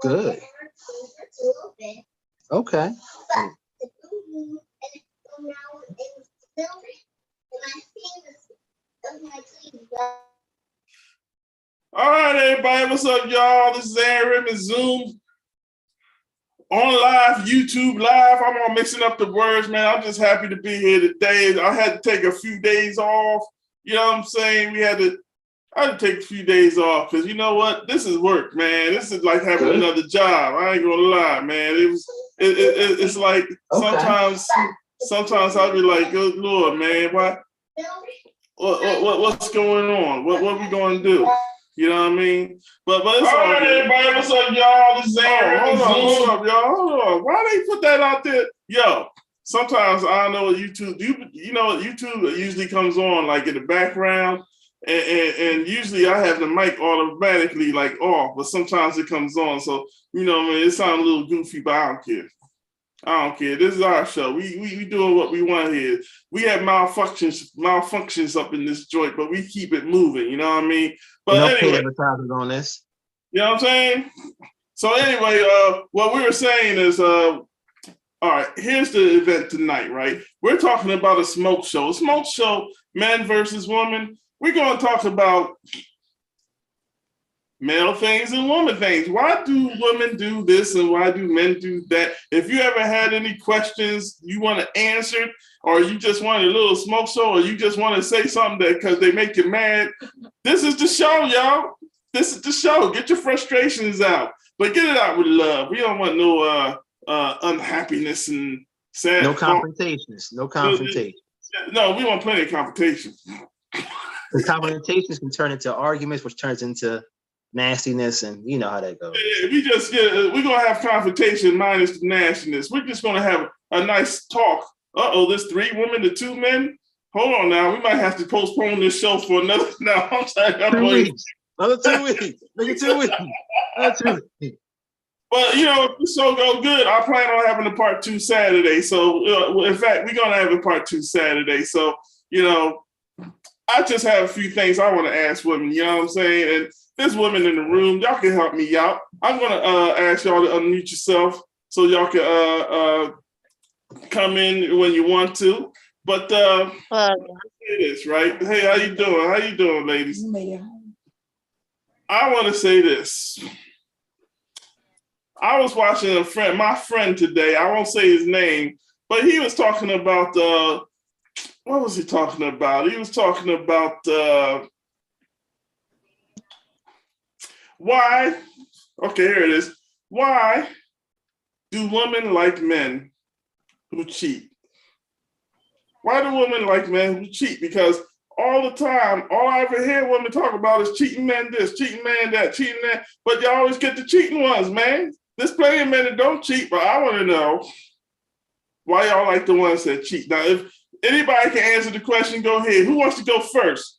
Good. Okay. All right, everybody. What's up, y'all? This is Aaron and Zoom on live, YouTube live. I'm all mixing up the words, man. I'm just happy to be here today. I had to take a few days off. You know what I'm saying? I had to take a few days off because you know what? This is work, man. This is like having another job. I ain't gonna lie, man. It's like sometimes I'll be like, good Lord, man, what's going on? What we gonna do? You know what I mean? But it's all right, everybody. What's up, y'all? This is Aaron. Hold up, y'all. Hold on. Why they put that out there? Yo, sometimes I don't know what YouTube. You know what YouTube usually comes on like in the background. And usually I have the mic automatically like off, but sometimes it comes on. So, you know, man, it sounds a little goofy, but I don't care. I don't care. This is our show. We doing what we want here. We have malfunctions up in this joint, but we keep it moving. You know what I mean? But no anyway, advertisers on this. You know what I'm saying? So anyway, what we were saying is, all right, here's the event tonight, right? We're talking about a smoke show. Men versus women. We're going to talk about male things and woman things. Why do women do this and why do men do that? If you ever had any questions you want to answer, or you just want a little smoke show, or you just want to say something that because they make you mad, this is the show, y'all. This is the show. Get your frustrations out, but get it out with love. We don't want no unhappiness and sad. No confrontations. No confrontation. No, we want plenty of confrontation. The confrontations can turn into arguments, which turns into nastiness, and you know how that goes. We're gonna have confrontation minus the nastiness. We're just gonna have a nice talk. There's 3 women to 2 men. Hold on now, we might have to postpone this show for another. Now I'm sorry, 2 weeks. Another 2 weeks. Maybe 2 weeks. Another 2 weeks. But you know, if the show go good, I plan on having a part 2 Saturday. So in fact, we're gonna have a part 2 Saturday. So you know, I just have a few things I want to ask women. You know what I'm saying? And there's women in the room. Y'all can help me out. I'm gonna ask y'all to unmute yourself so y'all can come in when you want to. But say this, right? Hey, how you doing? How you doing, ladies? I want to say this. I was watching my friend today. I won't say his name, but he was talking about what was he talking about? He was talking about why. Okay, here it is. Why do women like men who cheat? Why do women like men who cheat? Because all the time, all I ever hear women talk about is cheating men this, cheating man that, cheating that. But you always get the cheating ones, man. There's plenty of men that don't cheat, but I want to know why y'all like the ones that cheat. Now, if anybody can answer the question, go ahead. Who wants to go first?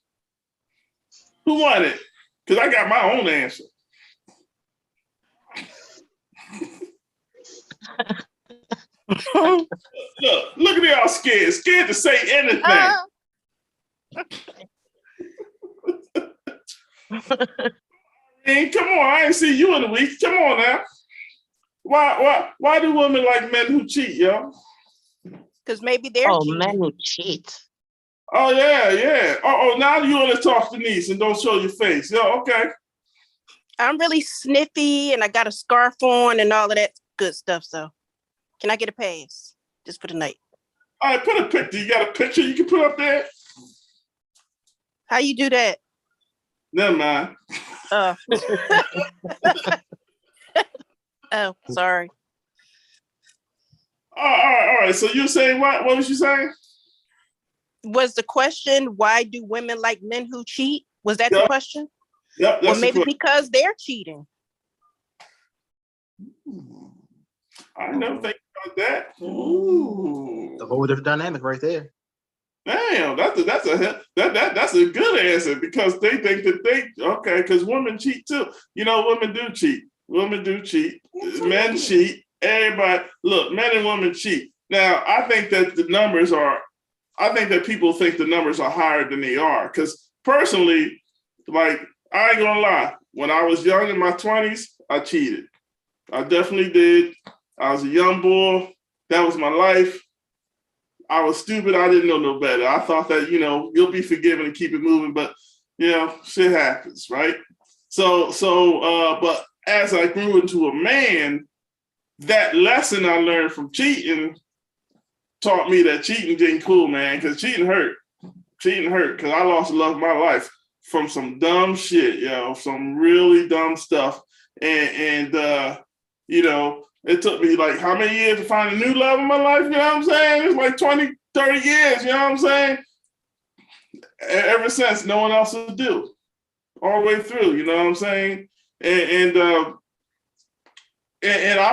Who won it? Because I got my own answer. Look at y'all scared to say anything. Come on, I ain't see you in a week. Come on now. Why do women like men who cheat, y'all? Because maybe they're cheating. Men who cheat. Oh yeah. Now you want to talk to Denise and don't show your face. Yeah, okay. I'm really sniffy and I got a scarf on and all of that good stuff. So can I get a pass just for the night? All right, put a picture. You got a picture you can put up there? How you do that? Never mind. Oh, sorry. All right. So you're saying what? What was you saying? Was the question, why do women like men who cheat? Was that the question? Yep. Or maybe because they're cheating. I never think about that. Ooh. A whole different dynamic right there. Damn, that's a good answer because they think that because women cheat too. You know, women do cheat. Women do cheat. Men cheat. Everybody, look, men and women cheat. Now, I think that people think the numbers are higher than they are. Because personally, like, I ain't gonna lie, when I was young in my 20s, I cheated. I definitely did. I was a young boy. That was my life. I was stupid. I didn't know no better. I thought that, you'll be forgiven and keep it moving, but shit happens, right? But as I grew into a man, that lesson I learned from cheating taught me that cheating ain't cool, man, because cheating hurt. Cheating hurt, because I lost the love of my life from some dumb shit, some really dumb stuff. And it took me like how many years to find a new love in my life? You know what I'm saying? It's like 20, 30 years, you know what I'm saying? Ever since, no one else will do. All the way through, you know what I'm saying? And I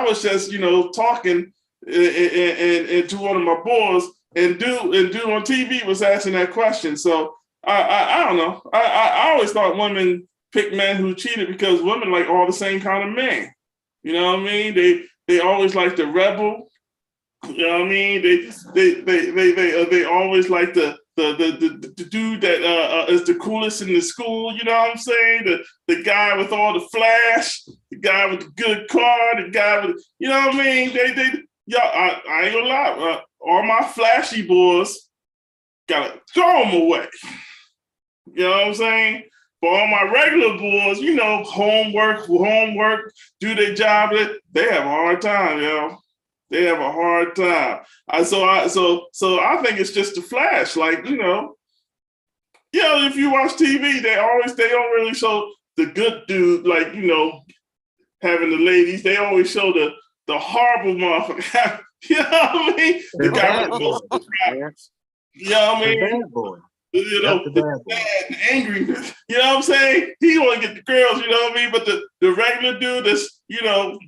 was just, talking and to one of my boys, and dude on TV was asking that question. So I don't know. I always thought women pick men who cheated because women like all the same kind of men. You know what I mean? They always like the rebel. You know what I mean? They always like the dude that is the coolest in the school. You know what I'm saying? The guy with all the flash, the guy with the good car, the guy with, you know what I mean? I ain't gonna lie. All my flashy boys gotta throw them away. You know what I'm saying? But all my regular boys, homework, do their job, they have a hard time, They have a hard time. So I think it's just a flash. Like, if you watch TV, they don't really show the good dude, like, having the ladies. They always show the horrible motherfucker. You know what I mean? The guy with the problems. You know what I mean? Bad boy. The bad and angry. You know what I'm saying? He want to get the girls, you know what I mean? But the regular dude that's,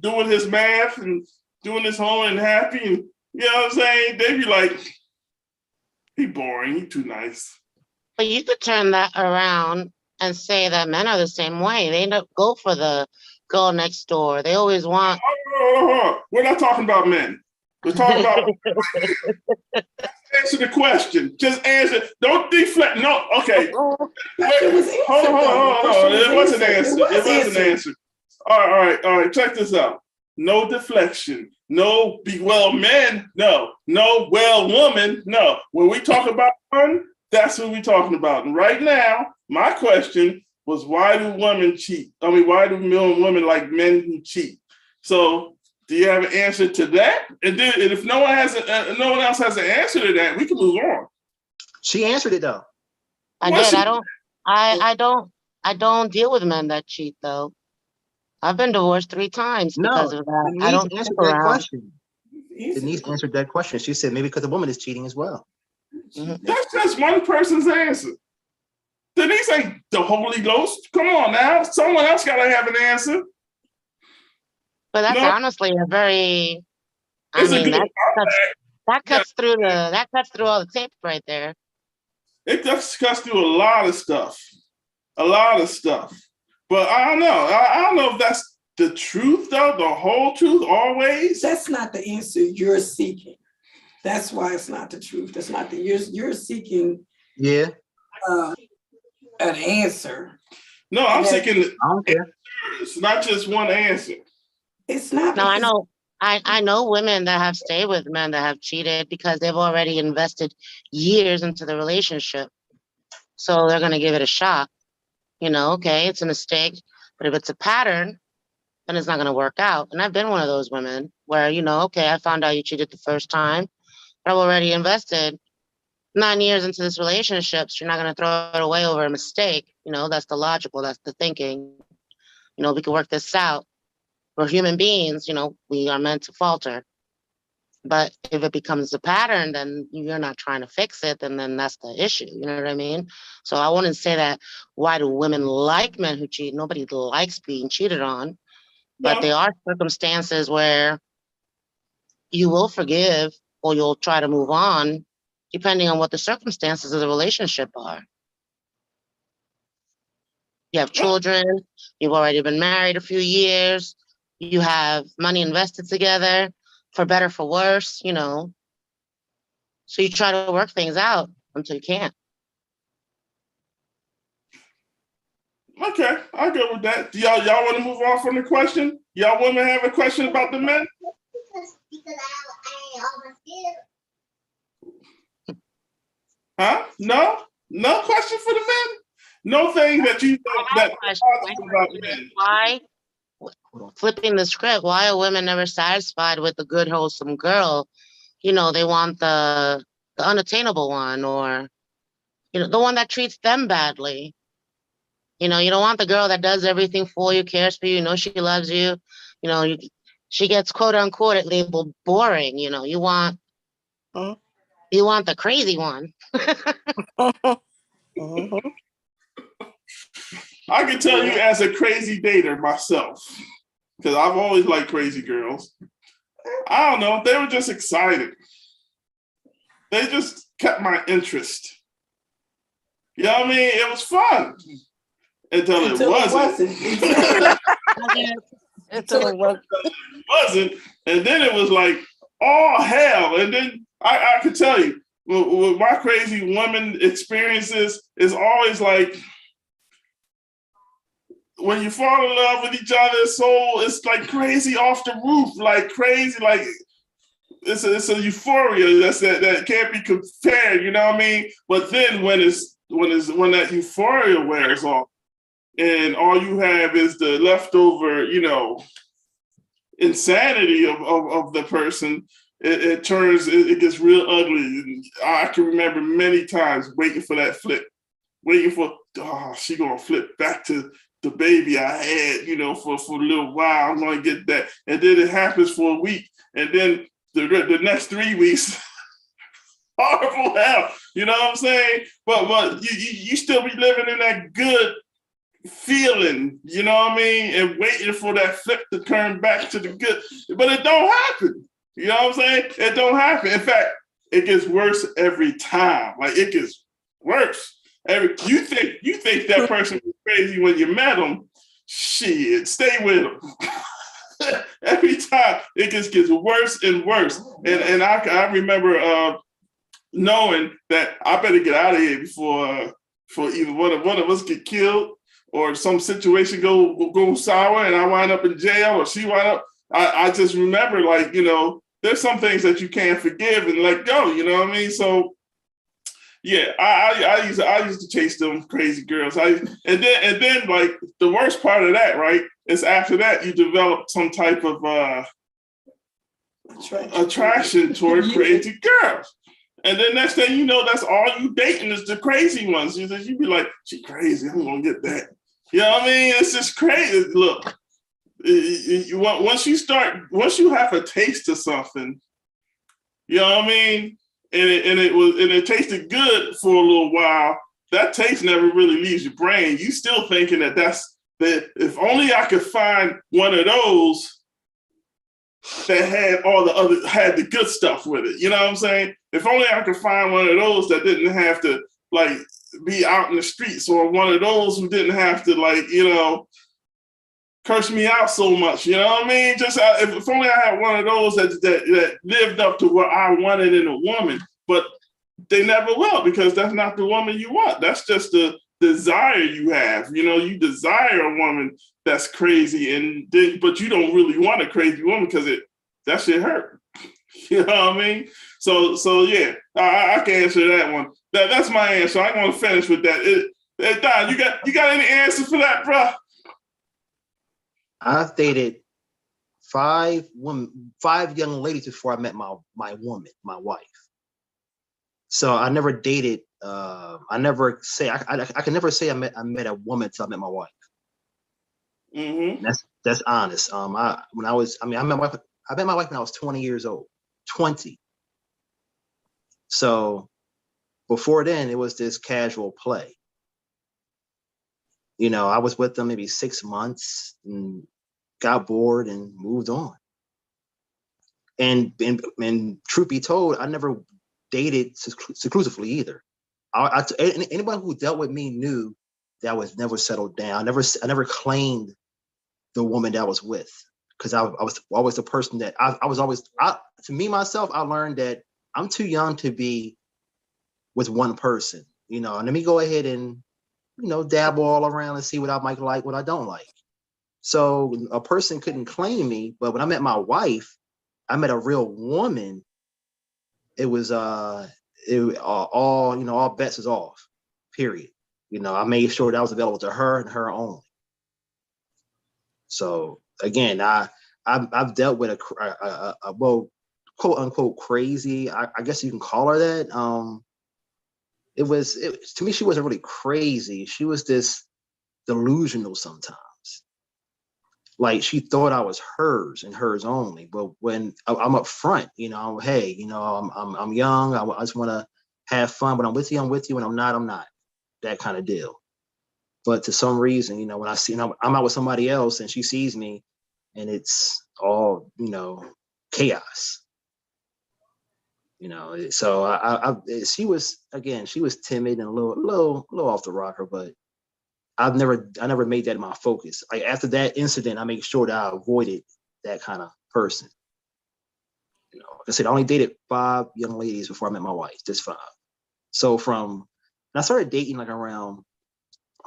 doing his math and doing his homework and happy, and you know what I'm saying? They be like, he boring, he too nice. But you could turn that around and say that men are the same way. They don't go for the girl next door. They always want. We're not talking about men. We're talking about. Answer the question. Just answer. Don't deflect. No. Okay. Hold on. It was an answer. It was an answer. All right. Check this out. No deflection. No. Men. No. No. Woman. No. When we talk about one, that's what we're talking about. And right now, my question was, why do women cheat? I mean, why do women like men who cheat? So, do you have an answer to that? And if no one else has an answer to that, we can move on. She answered it though. I don't deal with men that cheat though. I've been divorced 3 times because of that. Denise I don't answered stick that around. question. Denise answered that question. She said maybe because the woman is cheating as well. Mm-hmm. That's just one person's answer. Denise ain't the Holy Ghost. Come on now. Someone else got to have an answer. But that's honestly a very. That cuts through all the tape right there. It just cuts through a lot of stuff. But I don't know. I don't know if that's the truth though. The whole truth always. That's not the answer you're seeking. That's why it's not the truth. That's not the you're seeking. Yeah. An answer. No, I'm seeking. I don't care. It's not just one answer. It's not. No, I know. I know women that have stayed with men that have cheated because they've already invested years into the relationship. So they're going to give it a shot. Okay, it's a mistake. But if it's a pattern, then it's not going to work out. And I've been one of those women where, okay, I found out you cheated the first time, but I've already invested 9 years into this relationship. So you're not going to throw it away over a mistake. That's the logical, that's the thinking. We can work this out. We're human beings, we are meant to falter. But if it becomes a pattern, then you're not trying to fix it, and then that's the issue. You know what I mean? So I wouldn't say that why do women like men who cheat? Nobody likes being cheated on. But there are circumstances where you will forgive or you'll try to move on, depending on what the circumstances of the relationship are. You have children, you've already been married a few years, you have money invested together, for better, for worse, So you try to work things out until you can't. Okay, I go with that. Y'all want to move on from the question? Y'all women have a question about the men? Huh? No? No question for the men? No thing that you think that about men. Why, flipping the script, why are women never satisfied with the good, wholesome girl? You know, they want the unattainable one, or, you know, the one that treats them badly. You know, you don't want the girl that does everything for you, cares for you, knows she loves you. You know, she gets quote unquote labeled boring. You know, you want the crazy one. Mhm. I can tell you as a crazy dater myself, because I've always liked crazy girls. I don't know, they were just excited. They just kept my interest. You know what I mean? It was fun until it wasn't. Until it wasn't. Wasn't, and then it was like all hell. And then I could tell you, with my crazy woman experiences, is always like when you fall in love with each other, so it's like crazy off the roof, like crazy, like it's a euphoria that can't be compared. You know what I mean? But then when that euphoria wears off, and all you have is the leftover, you know, insanity of the person, it gets real ugly. I can remember many times waiting for that flip, waiting for, she gonna flip back to the baby I had, you know, for a little while. I'm gonna get that, and then it happens for a week, and then the next 3 weeks, horrible hell. You know what I'm saying? But you still be living in that good feeling, you know what I mean, and waiting for that flip to turn back to the good, but it don't happen. You know what I'm saying? It don't happen. In fact, it gets worse every time. Like, it gets worse. You think that person was crazy when you met them. Shit, stay with them. Every time it just gets worse and worse. And I remember knowing that I better get out of here before either one of us get killed, or some situation go sour and I wind up in jail, or she wind up. I just remember, like, you know, there's some things that you can't forgive and let go. You know what I mean? So yeah, I used to chase them crazy girls. And then like the worst part of that, right, is after that you develop some type of attraction toward crazy girls. And then next thing you know, that's all you dating is the crazy ones. You be like, she crazy, I'm gonna get that. You know what I mean? It's just crazy. Look, once you have a taste of something, you know what I mean? And it tasted good for a little while. That taste never really leaves your brain. You still thinking that if only I could find one of those that had the good stuff with it. You know what I'm saying? If only I could find one of those that didn't have to, like, be out in the streets, or one of those who didn't have to, like, you know, curse me out so much. You know what I mean? Just if only I had one of those that lived up to what I wanted in a woman. But they never will, because that's not the woman you want. That's just the desire you have. You know, you desire a woman that's crazy, but you don't really want a crazy woman because that shit hurt. You know what I mean? So yeah, I can answer that one. That's my answer. I want to finish with that. Don, you got any answer for that, bro? I've dated 5 young ladies before I met my woman, my wife. So I never dated. I can never say I met a woman until I met my wife. Mm-hmm. That's honest. I met my wife when I was 20 years old. 20. So before then, it was this casual play. You know, I was with them maybe 6 months and got bored and moved on. And truth be told, I never dated exclusively either. Anybody who dealt with me knew that I was never settled down. I never claimed the woman that I was with, because I was always the person that I was always. To me myself, I learned that I'm too young to be with one person. You know, and let me go ahead and dabble all around and see what I might like, what I don't like. So a person couldn't claim me, but when I met my wife, I met a real woman. It was all bets is off. Period. I made sure that was available to her and her only. So again, I've dealt with a well, quote unquote crazy. I guess you can call her that. To me, she wasn't really crazy. She was this delusional sometimes. Like she thought I was hers and hers only. But when I'm up front, hey, I'm young. I just want to have fun. When I'm with you, I'm with you. When I'm not, I'm not. That kind of deal. But to some reason, when I see, I'm out with somebody else and she sees me, and it's all, chaos. So she was timid and a little off the rocker, but I never made that my focus. Like after that incident, I made sure that I avoided that kind of person. Like I said, I only dated 5 young ladies before I met my wife, just 5. So and I started dating like around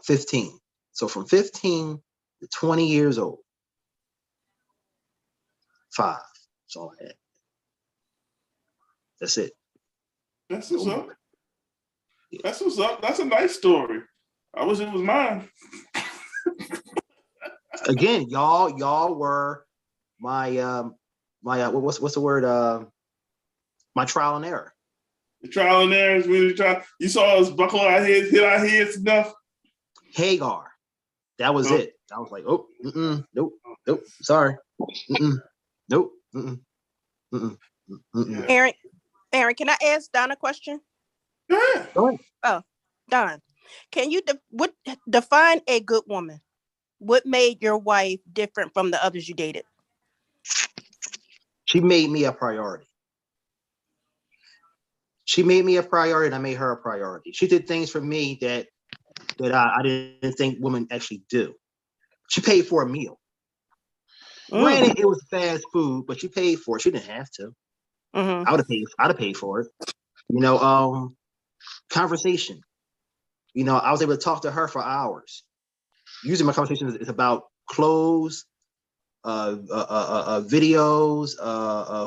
15. So from 15 to 20 years old, 5. That's all I had. That's it. That's what's up. That's what's up. That's a nice story. I wish it was mine. Again, y'all were my what's the word? My trial and error. The trial and error is really trying. You saw us buckle our heads, hit our heads enough. Hagar. That was it. I was like, oh, nope, sorry. Nope. Aaron, can I ask Don a question? Yeah. Oh, Don, can you define a good woman? What made your wife different from the others you dated? She made me a priority. She made me a priority, and I made her a priority. She did things for me that I didn't think women actually do. She paid for a meal. Granted, it was fast food, but she paid for it. She didn't have to. Mm-hmm. I'd have paid for it. Conversation. I was able to talk to her for hours. Usually my conversation is about clothes, videos,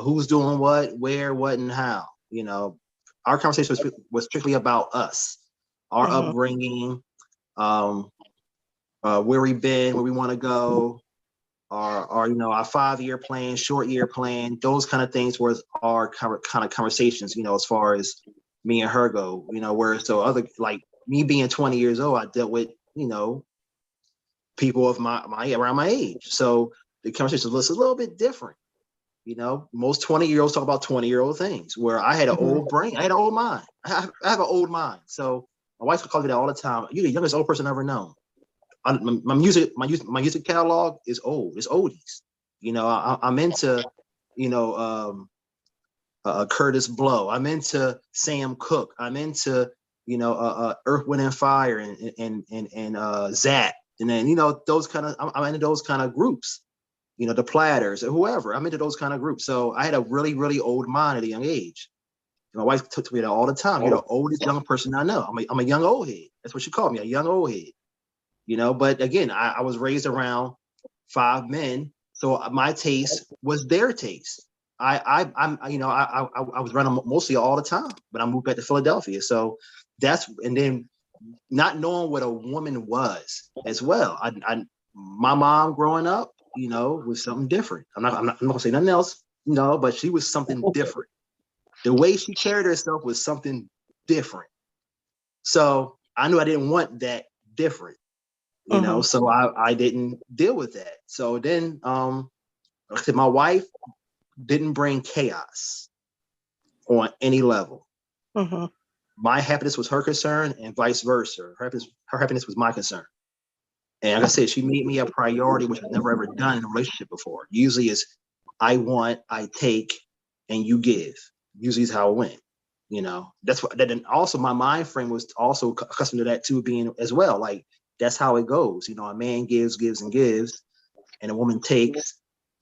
who's doing what, where, what, and how. Our conversation was strictly about us, our upbringing, where we've been, where we want to go, our 5-year plan, short year plan. Those kind of things were our kind of conversations. As far as me and her go. Whereas so other like me being 20 years old, I dealt with people of my around my age. So the conversation was a little bit different. Most 20-year-olds talk about 20-year-old things, where I had an old brain. I had an old mind. I have an old mind. So my wife would call me that all the time. You're the youngest old person I've ever known. My music catalog is old. It's oldies. I'm into, Curtis Blow. I'm into Sam Cooke. I'm into, Earth, Wind and Fire and Zach. And then, those kind of, I'm into those kind of groups, the Platters or whoever. I'm into those kind of groups. So I had a really, really old mind at a young age. My wife took me that all the time. You're the oldest young person I know. I'm a young old head. That's what she called me, a young old head. But again, I was raised around 5 men. So my taste was their taste. I was running mostly all the time, but I moved back to Philadelphia. So and then not knowing what a woman was as well. My mom growing up, was something different. I'm not gonna say nothing else, but she was something different. The way she carried herself was something different. So I knew I didn't want that different, so I didn't deal with that. So then, like I said, my wife didn't bring chaos on any level. My happiness was her concern and vice versa. Her happiness was my concern. And like I said, she made me a priority, which I've never ever done in a relationship before. Usually it's I want, I take, and you give. Usually is how it went. That's what. And also my mind frame was also accustomed to that too, being as well. Like that's how it goes. A man gives, and gives, and a woman takes,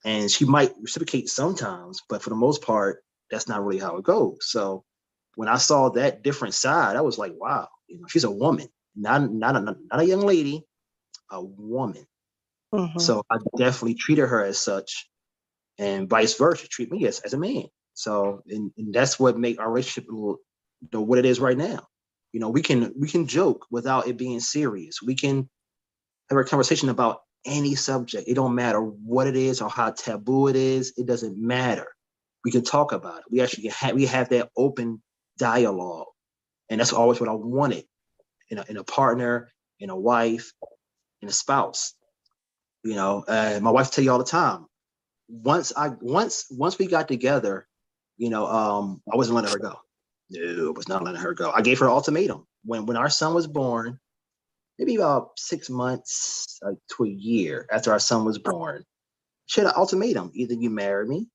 and she might reciprocate sometimes, but for the most part, that's not really how it goes. So when I saw that different side, I was like, wow, she's a woman. not a young lady, a woman. Mhm. So I definitely treated her as such, and vice versa, treat me as a man. So and that's what make our relationship what it is right now. We can joke without it being serious. We can have a conversation about any subject. It don't matter what it is or how taboo it is. It doesn't matter. We can talk about it. We actually have that open dialogue, and that's always what I wanted in a partner, in a wife, in a spouse. My wife tell you all the time. Once we got together, I wasn't letting her go. No, I was not letting her go. I gave her an ultimatum when our son was born. Maybe about 6 months to a year after our son was born, she had an ultimatum: either you marry me,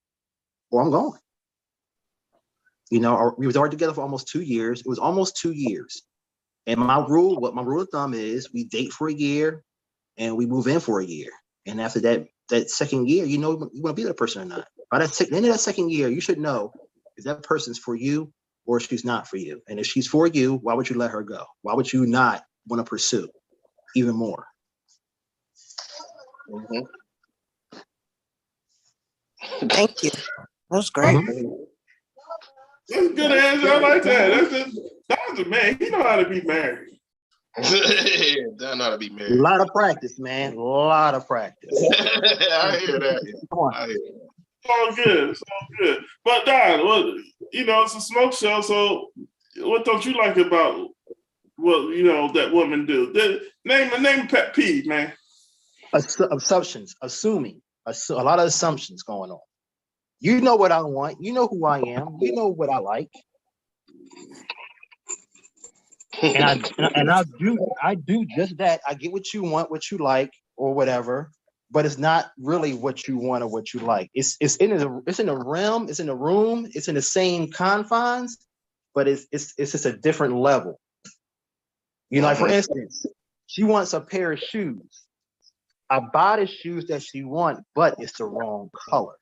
or I'm gone. We was already together for almost 2 years. It was almost 2 years, and my rule of thumb is we date for a year, and we move in for a year. And after that second year, you want to be that person or not. By the end of that second year, you should know if that person's for you or if she's not for you. And if she's for you, why would you let her go? Why would you not want to pursue even more? Mhm. Thank you. That was great. That's a good answer. I like that. That's a man. He know how to be married. Don't know how to be A married. lot of practice, man. A lot of practice. I hear that. Come on. I hear that. It's all good. But Don, it's a smoke show. So, what don't you like about what that woman do? Name a pet peeve, man. Assumptions, assuming, a lot of assumptions going on. You know what I want. You know who I am. You know what I like. And I do just that. I get what you want, what you like, or whatever. But it's not really what you want or what you like. It's in the realm. It's in the room. It's in the same confines, but it's just a different level. Like for instance, she wants a pair of shoes. I buy the shoes that she wants, but it's the wrong color.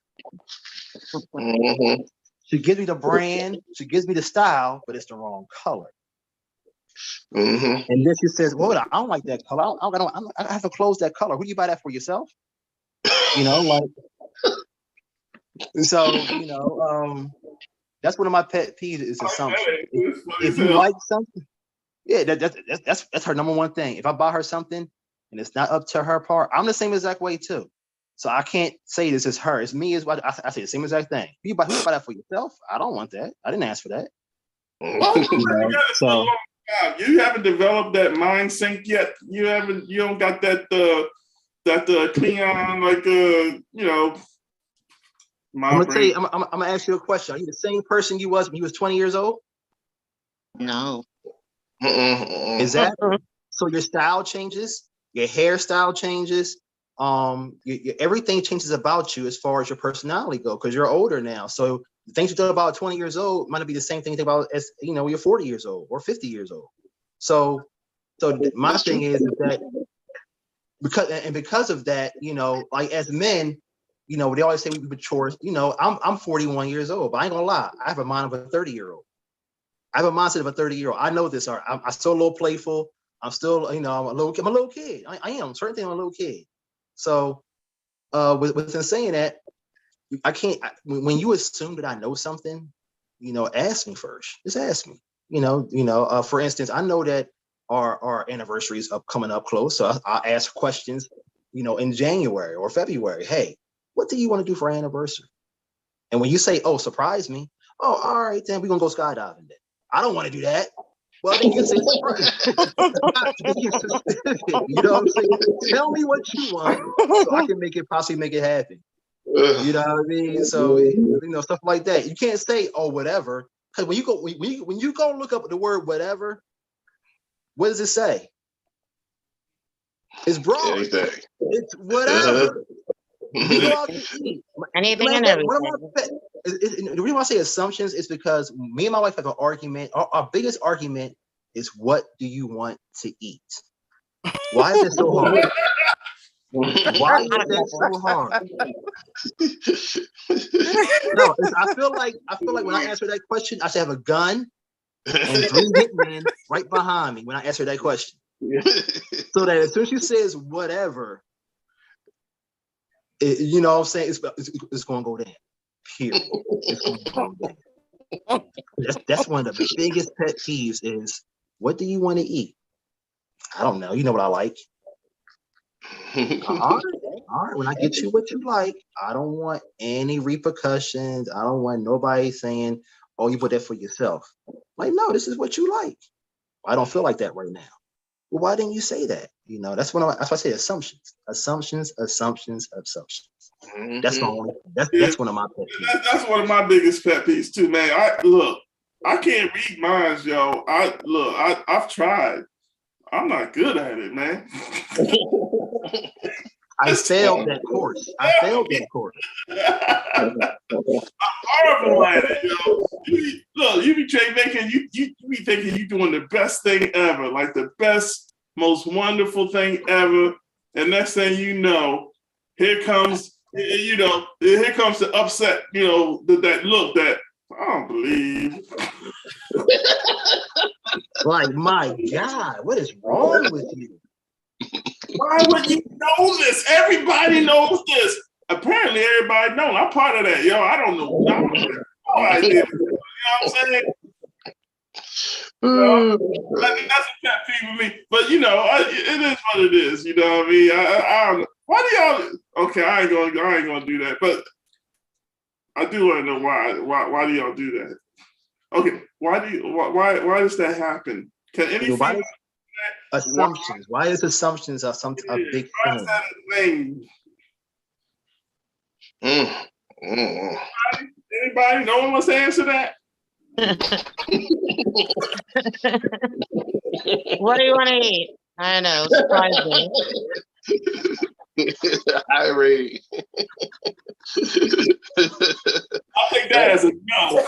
Mhm. She gives me the brand, she gives me the style, but it's the wrong color. Mhm. And then she says, "Well, I don't like that color. I have to close that color. Who do you buy that for, yourself?" Like. So that's one of my pet peeves is assumption. If you like something, yeah, that's her number one thing. If I buy her something and it's not up to her part, I'm the same exact way too. So I can't say this is her. It's me. Is what I say the same exact thing. Who you buy that for, yourself? I don't want that. I didn't ask for that. So you haven't developed that mind sync yet. You don't got that Cleon I'm gonna tell you. I'm gonna ask you a question. Are you the same person you was when you was 20 years old? No. Exactly. So your style changes, your hairstyle changes, everything changes about you as far as your personality go, because you're older now. So the things you thought about 20 years old might not be the same thing you think about as when you're 40 years old or 50 years old. So my thing is that because of that, like as men, they always say we mature. I'm 41 years old, but I ain't gonna lie, I have a mind of a 30-year-old. I have a mindset of a 30-year-old. I know this. I'm still a little playful. I'm still, I'm a little kid. I am. Certain things, I'm a little kid. So, with saying that, I can't. When you assume that I know something, ask me first. Just ask me. For instance, I know that our anniversary is coming up close, so I ask questions. In January or February. Hey, what do you want to do for our anniversary? And when you say, "Oh, surprise me," oh, all right, then we're gonna go skydiving. Then I don't want to do that. Well, then you say surprise. You know what I'm saying? Tell me what you want so I can possibly make it happen. You know what I mean? So stuff like that. You can't say, "Oh, whatever," because when you go look up the word "whatever," what does it say? It's broad. Exactly. It's whatever. Anything and everything. The reason why I say assumptions is because me and my wife have an argument. Our biggest argument is, what do you want to eat? Why is it so hard? Why is that so hard? No, I feel like when I answer that question, I should have a gun and 3 hitmen right behind me when I answer that question. So that as soon as she says whatever, you know what I'm saying, it's going to go down. Period. It's going to go down. That's one of the biggest pet peeves is, what do you want to eat? I don't know. You know what I like. All right. When I get you what you like, I don't want any repercussions. I don't want nobody saying, "Oh, you put that for yourself." Like, no, this is what you like. I don't feel like that right now. Well, why didn't you say that? You know, that's why I say assumptions. That's my only. That's one of my pet peeves. That's one of my biggest pet peeves too, man. I can't read minds, yo. I've tried. I'm not good at it, man. I failed that course. I'm horrible at it, yo. You be thinking you be thinking you doing the best thing ever, like the best, most wonderful thing ever. And next thing you know, here comes the upset, that look that I don't believe. Like, my God, what is wrong with you? Why would you know this? Everybody knows this. Apparently, everybody knows. I'm part of that, yo. I don't know. I have no idea. You know what I'm saying? That's a pet peeve with me. But it is what it is. You know what I mean? I don't know. Why do y'all? Okay, I ain't gonna do that. But I do want to know why do y'all do that? Okay, why does that happen? Can anything? Assumptions. Why is assumptions a big why is that a thing? Anybody? No one wants to answer that? What do you want to eat? I know, surprising. Irene. I'll take that as a no.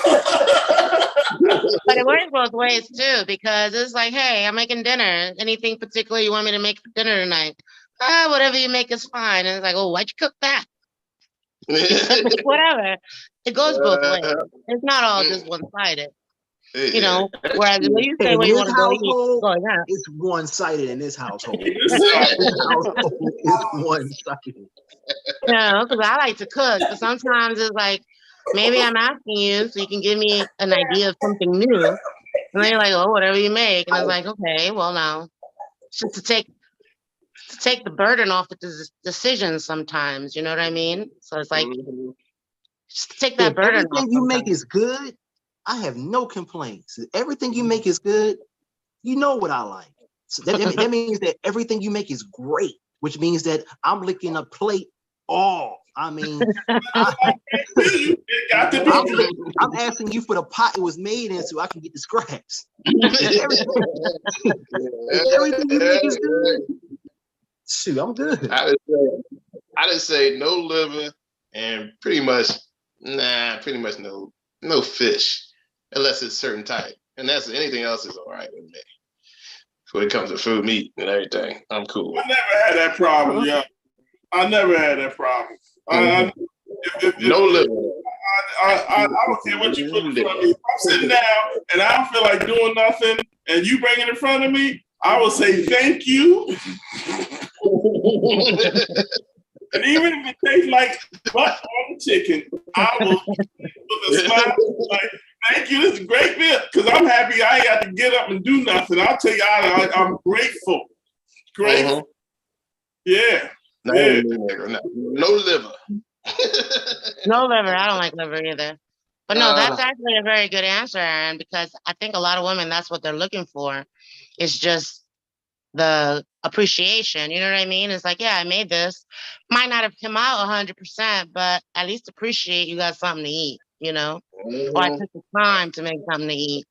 But it works both ways too, because it's like, hey, I'm making dinner. Anything particular you want me to make for dinner tonight? Whatever you make is fine. And it's like, oh, why'd you cook that? Whatever. It goes both ways. It's not all just one-sided. Whereas when you say where you want to go eat, it's one-sided in this household. This household is one-sided. Because I like to cook, but sometimes it's like, maybe I'm asking you so you can give me an idea of something new. And then you're like, oh, whatever you make. And I was like, okay, well, now, just to take the burden off the decision sometimes, you know what I mean? So it's like, just to take that burden off. Everything you make is good. I have no complaints. Everything you make is good. You know what I like. So that means that everything you make is great, which means that I'm licking a plate off. I mean, I'm asking you for the pot it was made in so I can get the scraps. Everything you make is good. Shoot, I'm good. I just say no liver and pretty much no fish, unless it's certain type. And that's anything else is all right with me. When it comes to food, meat, and everything, I'm cool. I never had that problem, yeah. I never had that problem. No liver. I don't care what you put in front of me. If I'm sitting down and I don't feel like doing nothing, and you bring it in front of me, I will say thank you. And even if it tastes like butt on the chicken, I will with a smile like, thank you, this is a great meal. Because I'm happy I ain't got to get up and do nothing. I'll tell you, I'm grateful. Grateful. Yeah. No liver. No liver. I don't like liver either. But no, that's actually a very good answer, Aaron, because I think a lot of women, that's what they're looking for. It's just the appreciation. You know what I mean? It's like, yeah, I made this. Might not have come out 100%, but at least appreciate you got something to eat, or I took the time to make something to eat.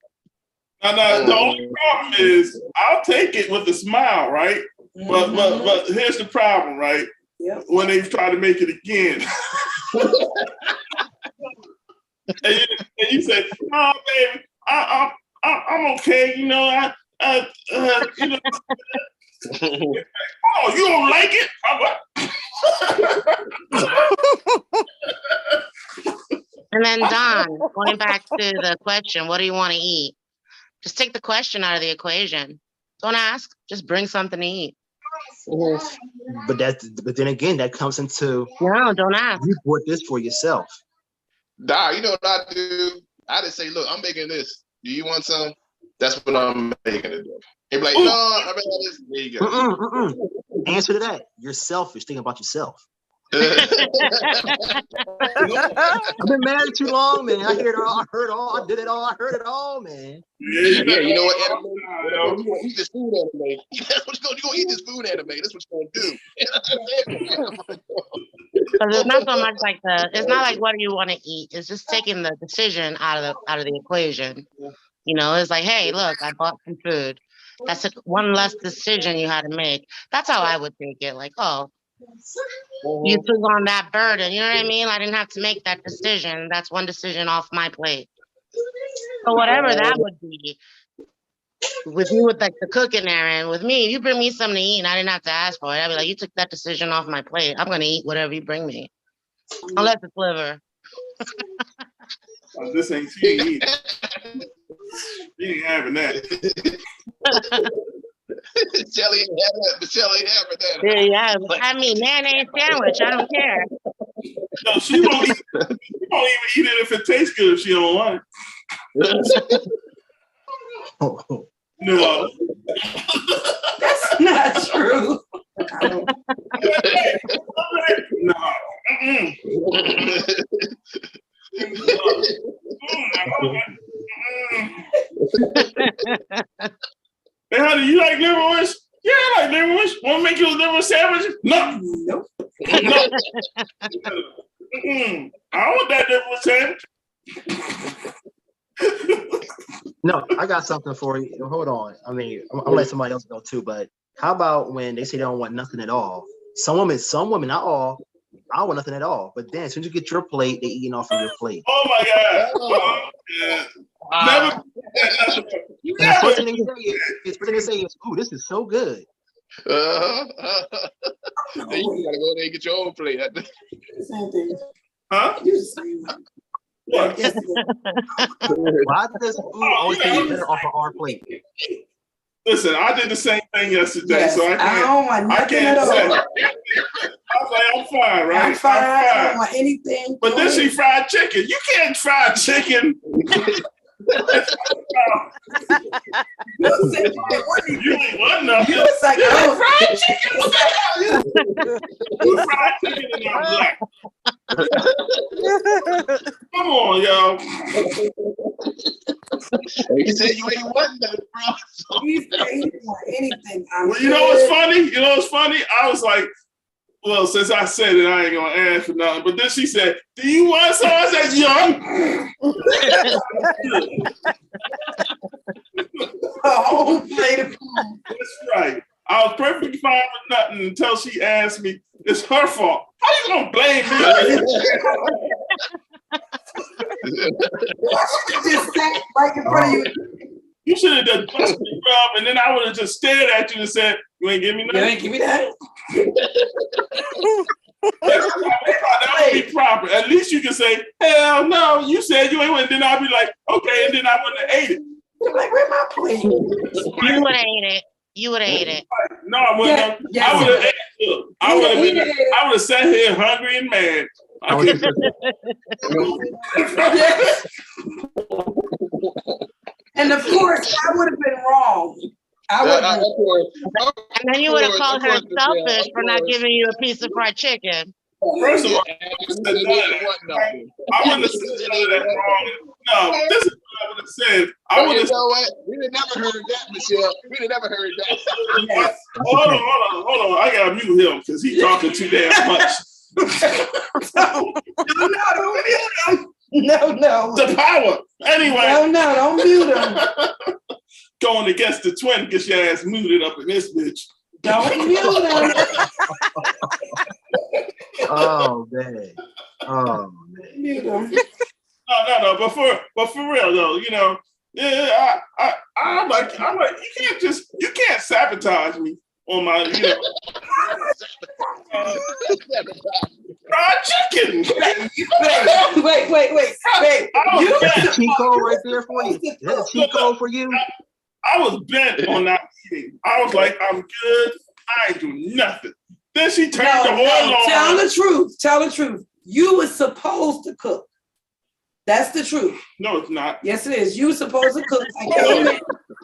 Now, the only problem is I'll take it with a smile, right? Mm-hmm. But here's the problem, right? Yep. When they try to make it again. and you say, "Oh, baby, I'm okay." Oh, you don't like it? And then Don, going back to the question, what do you want to eat? Just take the question out of the equation. Don't ask. Just bring something to eat. But then again, that comes into No, don't ask. you bought this for yourself. Nah, you know what I do? I just say, look, I'm making this. Do you want some? That's what I'm making it do. He'd be like, no, I mean this. There you go. Answer to that. You're selfish. Think about yourself. Yeah, I've been married too long, man. I heard it all. I heard all. I did it all. I heard it all, man. you know what, anime? You're gonna eat this food anime. That's what you're gonna eat this food anime. That's what you're gonna do. Because it's not so much like it's not like what do you want to eat. It's just taking the decision out of the equation. You know, it's like, hey, look, I bought some food. That's one less decision you had to make. That's how I would take it. Like, oh, you took on that burden. You know what I mean? I didn't have to make that decision. That's one decision off my plate. So whatever that would be, with you with like the cooking there, and with me, you bring me something to eat and I didn't have to ask for it. I'd be like, you took that decision off my plate. I'm gonna eat whatever you bring me. Unless it's liver. This ain't she ain't eating. She ain't having that. Shelly ain't having that, but Shelly ain't having that. Yeah, I mean mayonnaise sandwich. I don't care. No, she won't even eat it if it tastes good if she don't like it. No. That's not true. No. Hey, honey, you like liver wish? Yeah, I like liver wish. Want to make you a liver sandwich? No. Nope. No. I don't want that liver sandwich. No, I got something for you. Hold on. I mean, I'm gonna let somebody else go too. But how about when they say they don't want nothing at all? Some women, not all. I don't want nothing at all. But then, as soon as you get your plate, they eating off of your plate. Oh my God. Oh, yeah. Never. You And the first never. thing they say is, "Ooh, this is so good." Then you gotta go there and get your own plate. Same thing. Huh? You the same way. What? Yes, Why does food always taste better off of our plate? Listen, I did the same thing yesterday, yes. so I I can't. don't want I nothing can't at say. all. I was like, I'm fine, right? I'm fine. I don't want anything. But then she fried chicken. You can't fry chicken. You said you didn't want You anything. ain't want nothing. You was like, You oh, fried chicken. You fried chicken and I'm black. Come on, y'all. You said you ain't want nothing, bro. So he said he didn't want anything. I'm Well, you know what's good. funny? You know what's funny? I was like, well, since I said it, I ain't gonna ask for nothing. But then she said, "Do you want some?" I said, "Young." A whole plate of food. That's right. I was perfectly fine with nothing until she asked me. It's her fault. How you gonna blame me? Just sat right in front of you. You should have done busted me up, and then I would have just stared at you and said, "You ain't give me You nothing." ain't give me that. That would be proper. At least you can say, "Hell no, you said you ain't want." Then I'll be like, "Okay," and then I wouldn't have ate it. I'm like, where's my plate? You would have ate it. You would have ate it. No, I wouldn't. Yeah, have. yes. I would have ate it. Look, I would have been. I would have sat here hungry and mad. I was just- And of course, I would have been wrong. I would have been. And then you would have called her selfish for not giving you a piece of fried chicken. First of all, you didn't want nothing. I wouldn't have said none of that wrong. No, this is what I would have said. I would You have. know what? We done never heard that, Michelle. We done never heard that. Yes. Hold on. I gotta mute him because he's talking too damn much. No. The power. Anyway, No, don't mute him. going against the twin, get your ass muted up in this bitch. Don't mute him. Oh man. Mute him. No. But for real though, you know, yeah, I'm like, you can't sabotage me on my, you know, fried chicken. Wait. I was You- mad. Cheat code right there for you. Is that a cheat code for you? I was bent on not eating. I was like, I'm good. I ain't do nothing. Then she turned the oil on. Tell the truth. Tell the truth. You were supposed to cook. That's the truth. No, it's not. Yes, it is. You were supposed to cook. I came in.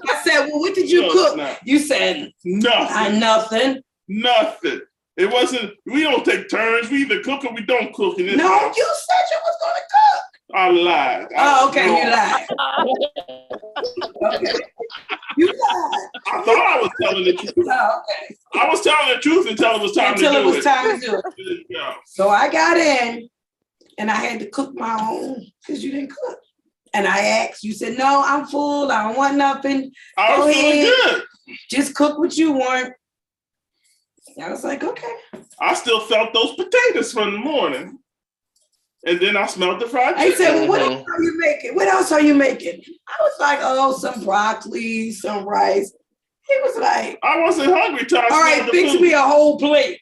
I said, well, what did you cook? You said, nothing. Nothing. It wasn't, we don't take turns. We either cook or we don't cook in this No, house. you said you was going to cook. I lied. Oh, okay, you lied. Okay. You lied. I thought I was telling the truth. Oh, okay. I was telling the truth until it was time to do it. Until it was time to do it. Yeah. So I got in and I had to cook my own because you didn't cook. And I asked, you said, no, I'm full. I don't want nothing. I was feeling good. Just cook what you want. I was like, okay. I still felt those potatoes from the morning. And then I smelled the fried chicken. I said, well, what else are you making? What else are you making? I was like, oh, some broccoli, some rice. He was like, I wasn't hungry till I all right, fix me a whole plate.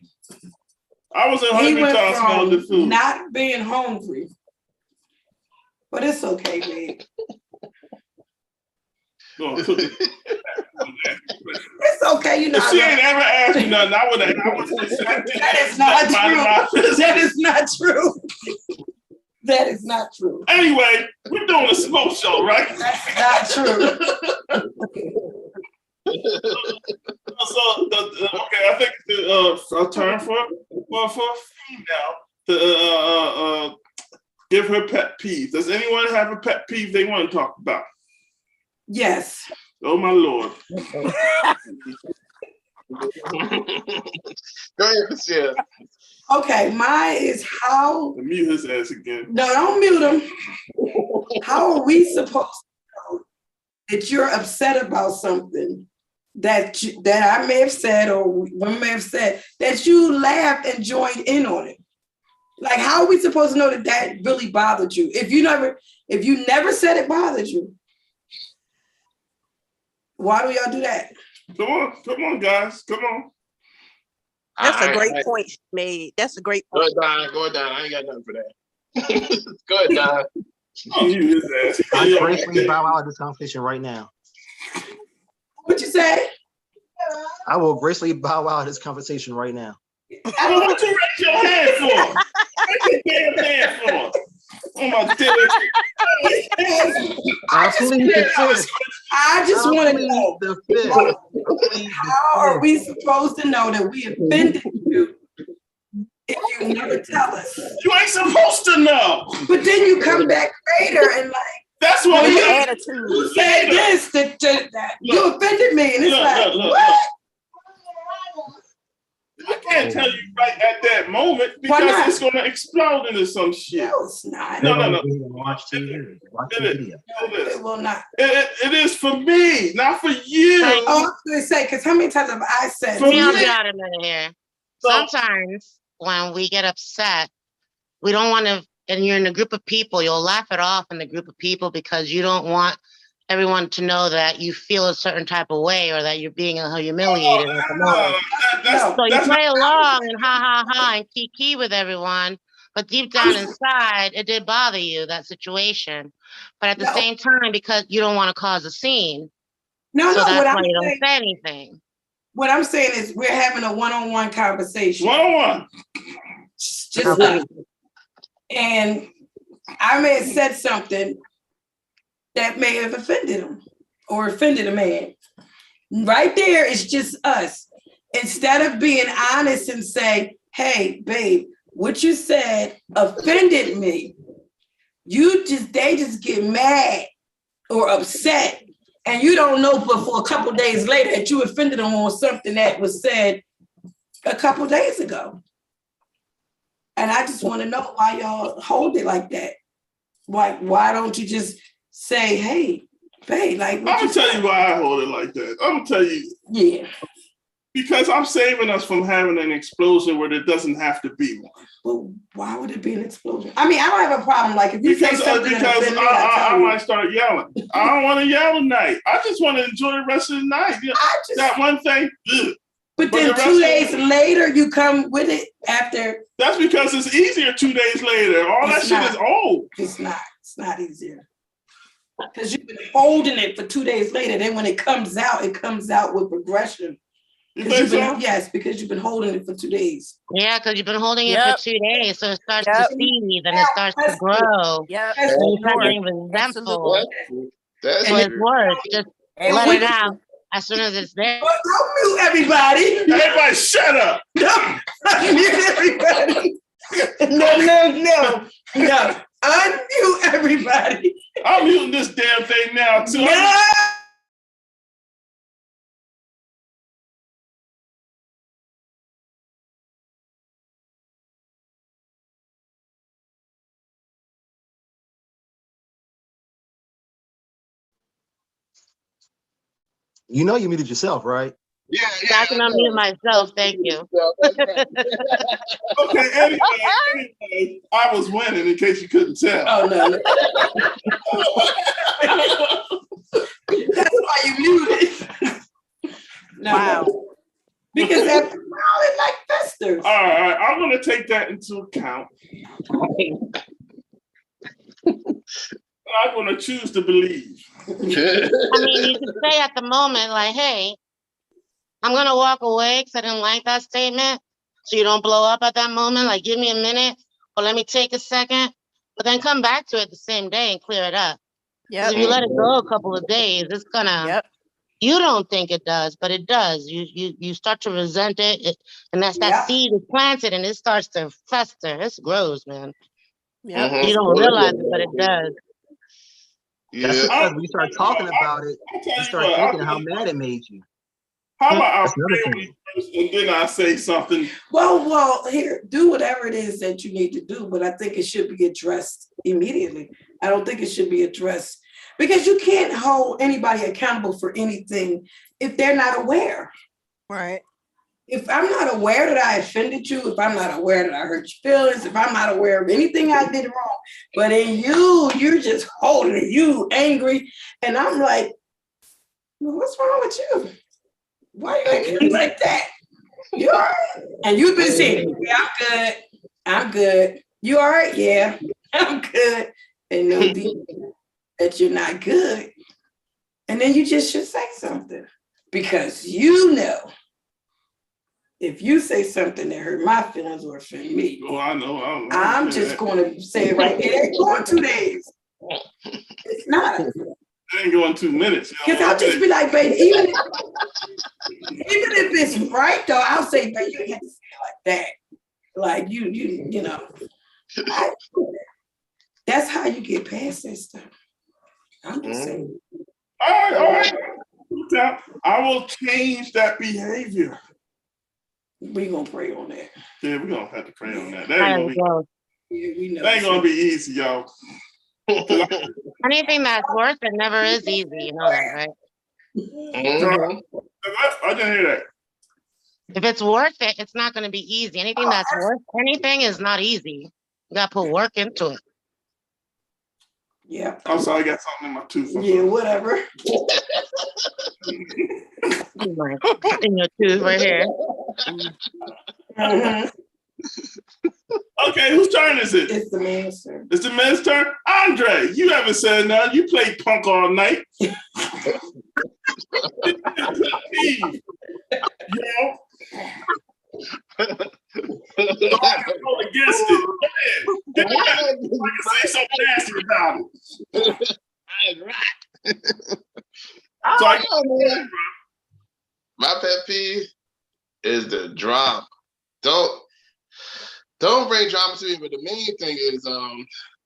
I wasn't hungry till I smelled the food. Not being hungry. But it's okay, babe. It's okay, you know. If she ain't ever asked me nothing, I would have. That is not true. That is not true. That is not true. Anyway, we're doing a smoke show, right? That's not true. Okay, I think it's a turn for a female to give her pet peeve. Does anyone have a pet peeve they want to talk about? Yes. Oh my Lord. Go ahead, Michelle. Okay, mine is how. Mute his ass again. No, don't mute him. How are we supposed to know that you're upset about something that I may have said or women may have said that you laughed and joined in on it? Like, how are we supposed to know that that really bothered you? If you never said it bothered you, why do y'all do that? Come on, guys, come on. That's a great point she made. That's a great point. Go ahead, Don. I ain't got nothing for that. Go ahead, Don. I gracefully bow out of this conversation right now. What you say? I will gracefully bow out of this conversation right now. Well, what you raise your hand for? Raise your damn hand for? Oh my goodness. I just want to know, how are we supposed to know that we offended you if you never tell us? You ain't supposed to know. But then you come back later and like, that's what your you attitude. You said this, that you offended me, and it's what? I can't tell you right at that moment because it's going to explode into some shit. No, it's not. No. Watch TV. Watch the video. It will not. It is for me, not for you. Oh, I was going to say, because how many times have I said? Let me help you out a minute here. Sometimes when we get upset, we don't want to, and you're in a group of people, you'll laugh it off in the group of people because you don't want everyone to know that you feel a certain type of way or that you're being humiliated. So you play along and ha and kiki with everyone, but deep down inside, it did bother you, that situation. But at the same time, because you don't want to cause a scene, that's why you don't say anything. What I'm saying is we're having a one-on-one conversation. One-on-one. Just us. And I may have said something that may have offended him or offended a man. Right there, it's just us. Instead of being honest and say, hey, babe, what you said offended me. They just get mad or upset. And you don't know before a couple days later that you offended them on something that was said a couple days ago. And I just want to know why y'all hold it like that. Why don't you just say, hey, babe, like, I'm gonna tell you why I hold it like that. I'm gonna tell you. Yeah. Because I'm saving us from having an explosion where there doesn't have to be one. Well, why would it be an explosion? I mean, I don't have a problem. Like, if you say something I might start yelling. I don't want to yell tonight. I just want to enjoy the rest of the night. That one thing. But then 2 days later, you come with it after. That's because it's easier 2 days later. All that shit is old. It's not. It's not easier. Because you've been holding it for 2 days later. Then when it comes out with regression. Yes, because you've been holding it for 2 days. Yeah, because you've been holding it for 2 days, so it starts to seethe and it starts to grow. Yeah. And you start getting resentful. That's So it's worse. Just let it out as soon as it's there. Don't mute everybody. Everybody shut up. Don't mute everybody. No. Unmute everybody. I'm muting this damn thing now, too. No. You know you muted yourself, right? Yeah. I can unmute myself. Thank you. Okay, anyway, I was winning in case you couldn't tell. Oh, no. That's why you muted. Wow. Because after a while, it like festers. All right, I'm going to take that into account. I'm going to choose to believe. I mean, you can say at the moment, like, hey, I'm going to walk away because I didn't like that statement. So you don't blow up at that moment. Like, give me a minute or let me take a second. But then come back to it the same day and clear it up. Yeah. If you let it go a couple of days, it's going to, you don't think it does, but it does. You start to resent it. And that's that seed is planted and it starts to fester. It's gross, man. Yeah. You don't realize it, but it does. Yeah. That's because when you start talking about it, you start thinking how mad it made you. How about I pray first and then I say something? Well, here, do whatever it is that you need to do, but I think it should be addressed immediately. I don't think it should be addressed because you can't hold anybody accountable for anything if they're not aware. Right. If I'm not aware that I offended you, if I'm not aware that I hurt your feelings, if I'm not aware of anything I did wrong, but in you're just holding it, you angry, and I'm like, well, what's wrong with you? Why are you acting like that? You all right? And you've been saying, yeah, I'm good. You all right? Yeah, I'm good. And no deep that you're not good. And then you just should say something because you know if you say something that hurt my feelings or offend me, I know. I'm just going to say it right. It ain't going 2 days. It's not. It ain't going 2 minutes. Because I'll just be like, baby, even if it's right though, I'll say, baby, you have to say it like that. Like you know. That's how you get past that stuff. I'm just saying. All right. I will change that behavior. We're gonna pray on that. Yeah, we're gonna have to pray on that. That ain't gonna be easy, y'all. Anything that's worth it never is easy, you know that, right? I didn't hear that. If it's worth it, it's not going to be easy. Anything that's worth anything is not easy. You got to put work into it. Yeah. I'm sorry, I got something in my tooth. Yeah, whatever. In your tooth right here. Okay, whose turn is it? It's the man's turn. It's the man's turn? Andre, you haven't said nothing. You played punk all night. You know? I can go against it. Go ahead. I can say something nasty about it. Right. My pet peeve is the drama. Don't bring drama to me, but the main thing is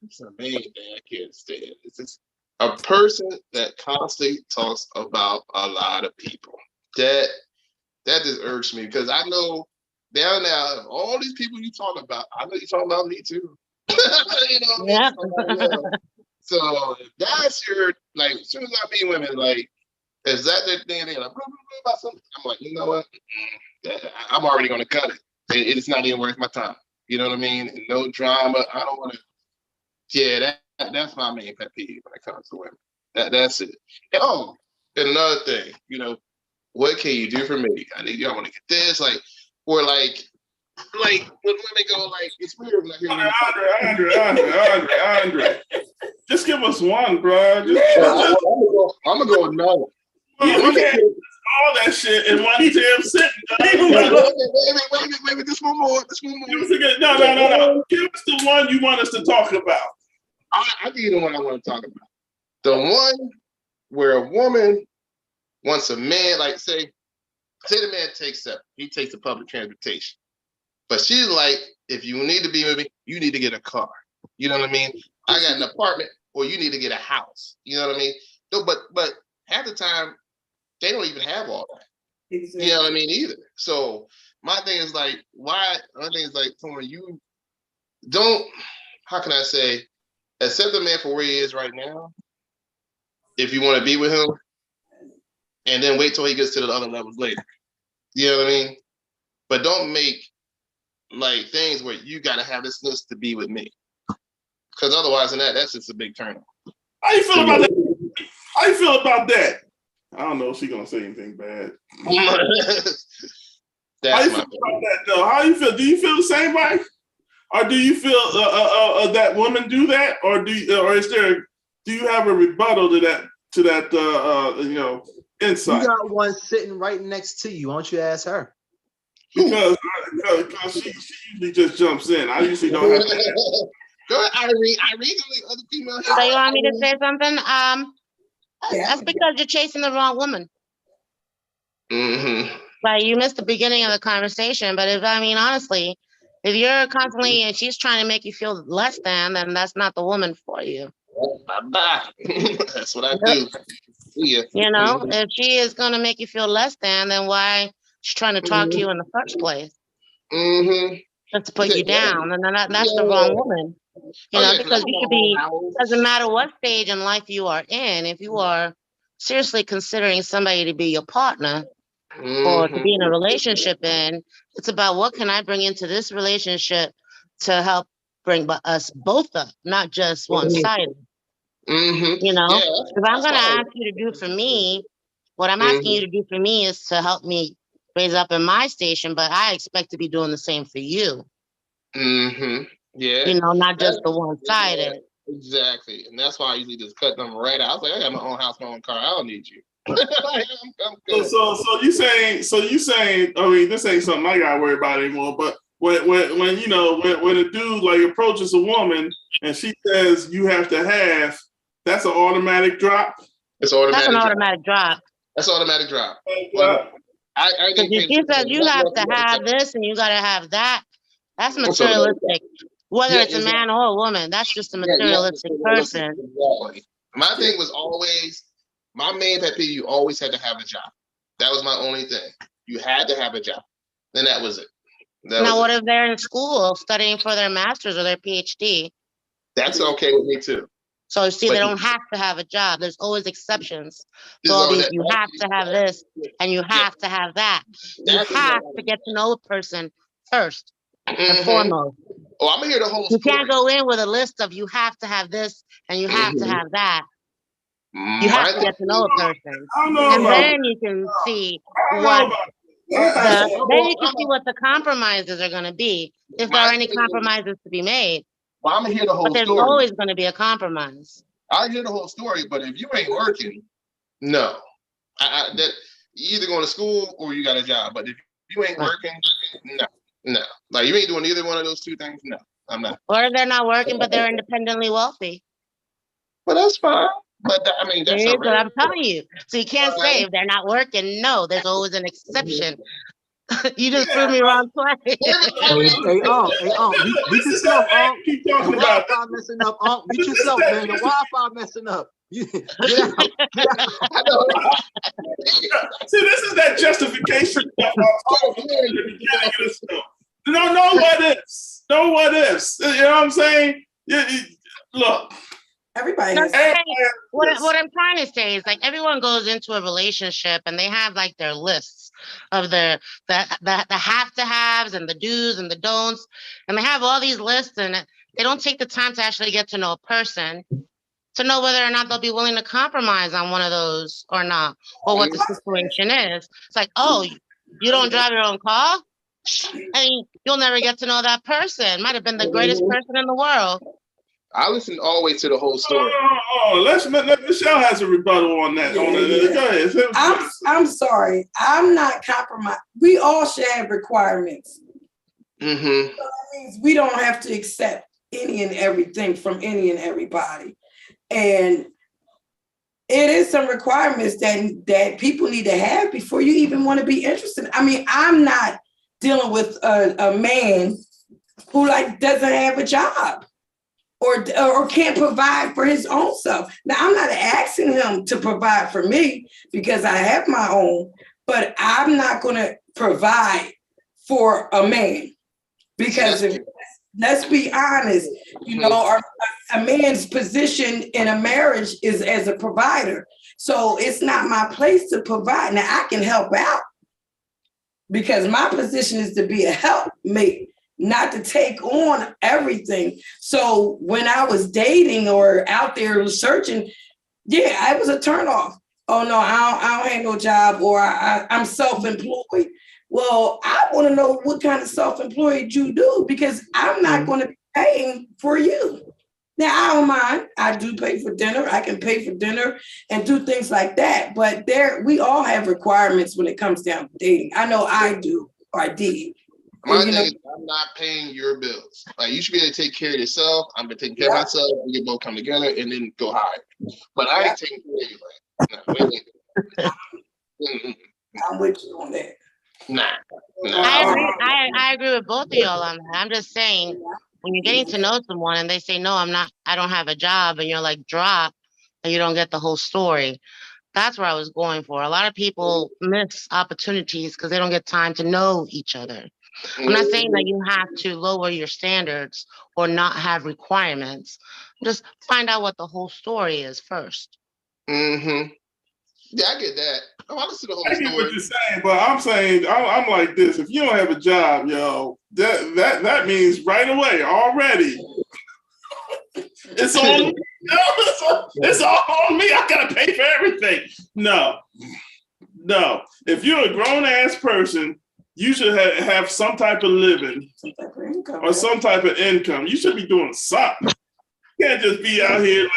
it's the main thing I can't stand. It's just a person that constantly talks about a lot of people. That just irks me because I know down there, all these people you talk about, I know you talking about me too. You know what I mean? So that's your, like, as soon as I meet women, like, is that their thing? They're like, blah, blah, blah, about something. I'm like, you know what? I'm already going to cut it. It's not even worth my time. You know what I mean? No drama. I don't want to. Yeah, that's my main pet peeve when it comes to women. That's it. And another thing, you know, what can you do for me? I want to get this, like when women go like, it's weird. Like, Andre, just give us just one, bro. I'm gonna go no. We can't do all that shit in one damn sentence. Wait, just one more. No. Give us the one you want us to talk about. I'll give you the one I want to talk about. The one where a woman wants a man, like say the man takes the public transportation. But she's like, if you need to be with me, you need to get a car. You know what I mean? I got an apartment, or you need to get a house. You know what I mean? No, but half the time, they don't even have all that. Exactly. You know what I mean? Either. So my thing is like, why? My thing is like, Tony, you don't, how can I say, accept the man for where he is right now, if you want to be with him, and then wait till he gets to the other levels later. You know what I mean? But don't make like things where you got to have this list to be with me. Because otherwise than that, that's just a big turn off. How you feel about that? How you feel about that? I don't know if she's going to say anything bad. How you feel about that, though? How you feel? Do you feel the same way? Or do you feel that women do that? Or do you have a rebuttal to that insight? You got one sitting right next to you. Why don't you ask her? Because she usually just jumps in. I usually don't have to. Go ahead, Irene, other female. So you want me to say something? That's because you're chasing the wrong woman. Mm-hmm. Like you missed the beginning of the conversation, but honestly, if you're constantly and she's trying to make you feel less than, then that's not the woman for you. Bye-bye. That's what I do. Yeah. If she is going to make you feel less than, then why she's trying to talk to you in the first place? Mm-hmm. Just to put you down, and then that's the wrong woman. Because you should be, doesn't matter what stage in life you are in, if you are seriously considering somebody to be your partner or to be in a relationship in, it's about what can I bring into this relationship to help bring us both up, not just one sided. Mm-hmm. If I'm going to ask you to do for me, what I'm asking you to do for me is to help me raise up in my station, but I expect to be doing the same for you. Mm-hmm. Yeah. Not just the one-sided. Yeah, exactly. And that's why I usually just cut them right out. I was like, I got my own house, my own car. I don't need you. I'm good. So you saying, I mean, this ain't something I gotta worry about anymore, but when a dude like approaches a woman and she says you have to have, that's an automatic drop? It's automatic. That's an automatic drop. That's an automatic drop. Because if she says you have to have this and you gotta have that, that's materialistic. Whether it's a man or a woman, that's just a materialistic person. Exactly. My thing was always, my main pet peeve, you always had to have a job. That was my only thing. You had to have a job. Then that was it. What if they're in school studying for their master's or their PhD? That's okay with me too. So see, they don't have to have a job. There's always exceptions. So all these, you have to have this and you have to have that. You have to get to know a person first and foremost. Oh, I'm gonna hear the whole You story. can't go in with a list of you have to have this and you have to have that. You have to get to know a person. And then you can see what the compromises are going to be, if there are any compromises to be made. Well, I'm gonna hear the whole story. But there's always going to be a compromise. I hear the whole story, but if you ain't working, no. That you either going to school or you got a job. But if you ain't working, no. Like you ain't doing either one of those two things. No, I'm not. Or they're not working, but they're independently wealthy. Well, that's fine. But that's what I'm telling you. So you can't say if they're not working. No, there's always an exception. You just threw me wrong twice. Hey, beat yourself, keep talking about Wi-Fi messing up, beat yourself, man. The Wi-Fi messing up. See, this is that justification stuff. No what ifs. No what ifs. You know what I'm saying? Look. Everybody. What I'm trying to say is, like, everyone goes into a relationship and they have like their lists of the have to haves and the do's and the don'ts, and they have all these lists, and they don't take the time to actually get to know a person to know whether or not they'll be willing to compromise on one of those or not, or what the situation is. It's like, oh, you don't drive your own car? I mean, you'll never get to know that person. Might have been the greatest person in the world. I listened all the way to the whole story. Let Michelle has a rebuttal on that. Yeah. Go ahead. I'm sorry. I'm not compromised. We all should have requirements. Mm-hmm. So that means we don't have to accept any and everything from any and everybody. And it is some requirements that people need to have before you even want to be interested. I mean, I'm not dealing with a man who doesn't have a job or can't provide for his own self. Now, I'm not asking him to provide for me because I have my own, but I'm not going to provide for a man because let's be honest, a man's position in a marriage is as a provider. So it's not my place to provide. Now, I can help out because my position is to be a helpmate, not to take on everything. So when I was dating or out there searching, it was a turnoff. Oh no, I don't have no job, or I'm self-employed. Well, I want to know what kind of self-employed you do because I'm not going to be paying for you. Now, I don't mind. I do pay for dinner. I can pay for dinner and do things like that. But we all have requirements when it comes down to dating. I know I do, or I did. My thing is, I'm not paying your bills. Like, you should be able to take care of yourself. I'm gonna take care of myself. We can both come together and then go higher. But I ain't taking care of you. I'm with you on that. Nah. I agree with both of y'all on that. I'm just saying, when you're getting to know someone and they say, no, I don't have a job, and you're like, drop, and you don't get the whole story. That's where I was going for. A lot of people miss opportunities because they don't get time to know each other. I'm not saying that you have to lower your standards or not have requirements. Just find out what the whole story is first. Mm-hmm. Yeah, I get that. I listen to the whole I story. get what you're saying, but I'm saying I'm like this. If you don't have a job, that means right away already. It's on me. It's all on me. I gotta pay for everything. No. If you're a grown ass person, you should have some type of living or some type of income. You should be doing something. You can't just be out here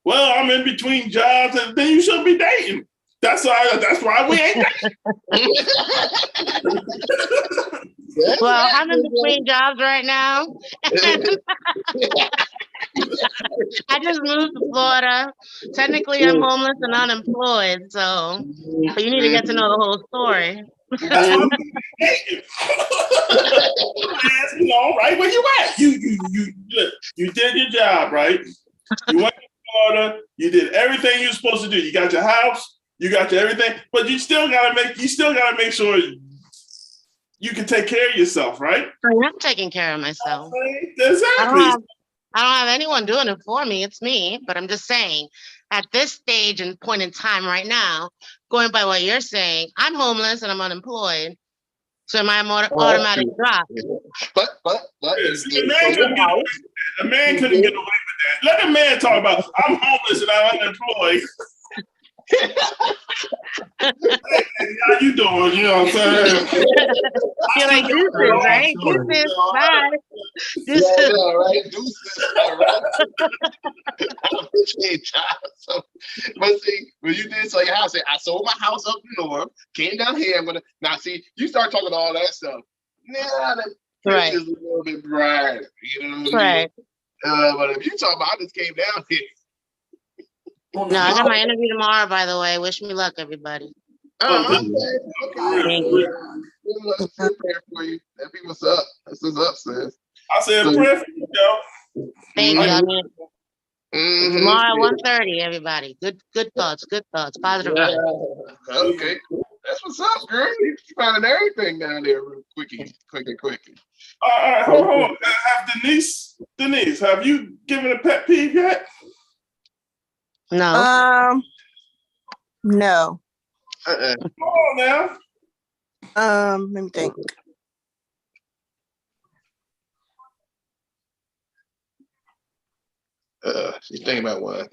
well, I'm in between jobs, and then you shouldn't be dating. That's why we ain't dating. Well, I'm in between jobs right now. I just moved to Florida. Technically, I'm homeless and unemployed, but you need to get to know the whole story. That's why we ain't dating. Right where you at? You did your job, right? You went to Florida. You did everything you're supposed to do. You got your house. You got your everything, but you still gotta make sure you can take care of yourself, right? I'm taking care of myself. Exactly. I don't have anyone doing it for me. It's me. But I'm just saying, at this stage and point in time right now, going by what you're saying, I'm homeless and I'm unemployed. So am I automatic drop? But a man couldn't get away with that. Let a man talk about I'm homeless and I'm unemployed. Hey, how you doing? You know what I'm saying? You're like, deuces, right? Deuces, bye. Deuces. Yeah, right. Deuces, right. I appreciate y'all. So, but see, when you did sell your house, I sold my house up north, came down here. Now see, you start talking all that stuff. Now the picture is a little bit brighter. You know what I mean? But if you talk about, I just came down here. No, I got my interview tomorrow, by the way. Wish me luck, everybody. Okay. Thank you. Good prayer for you. That be what's up. That's what's up, sis. I said prayer for you, yo. Thank you. I mean, tomorrow at 1:30, everybody. Good thoughts, positive vibes. Okay. That's what's up, girl. You finding everything down there real quicky. All right, hold on. Have Denise, have you given a pet peeve yet? No. No. Come on now. Let me think. She's thinking about one.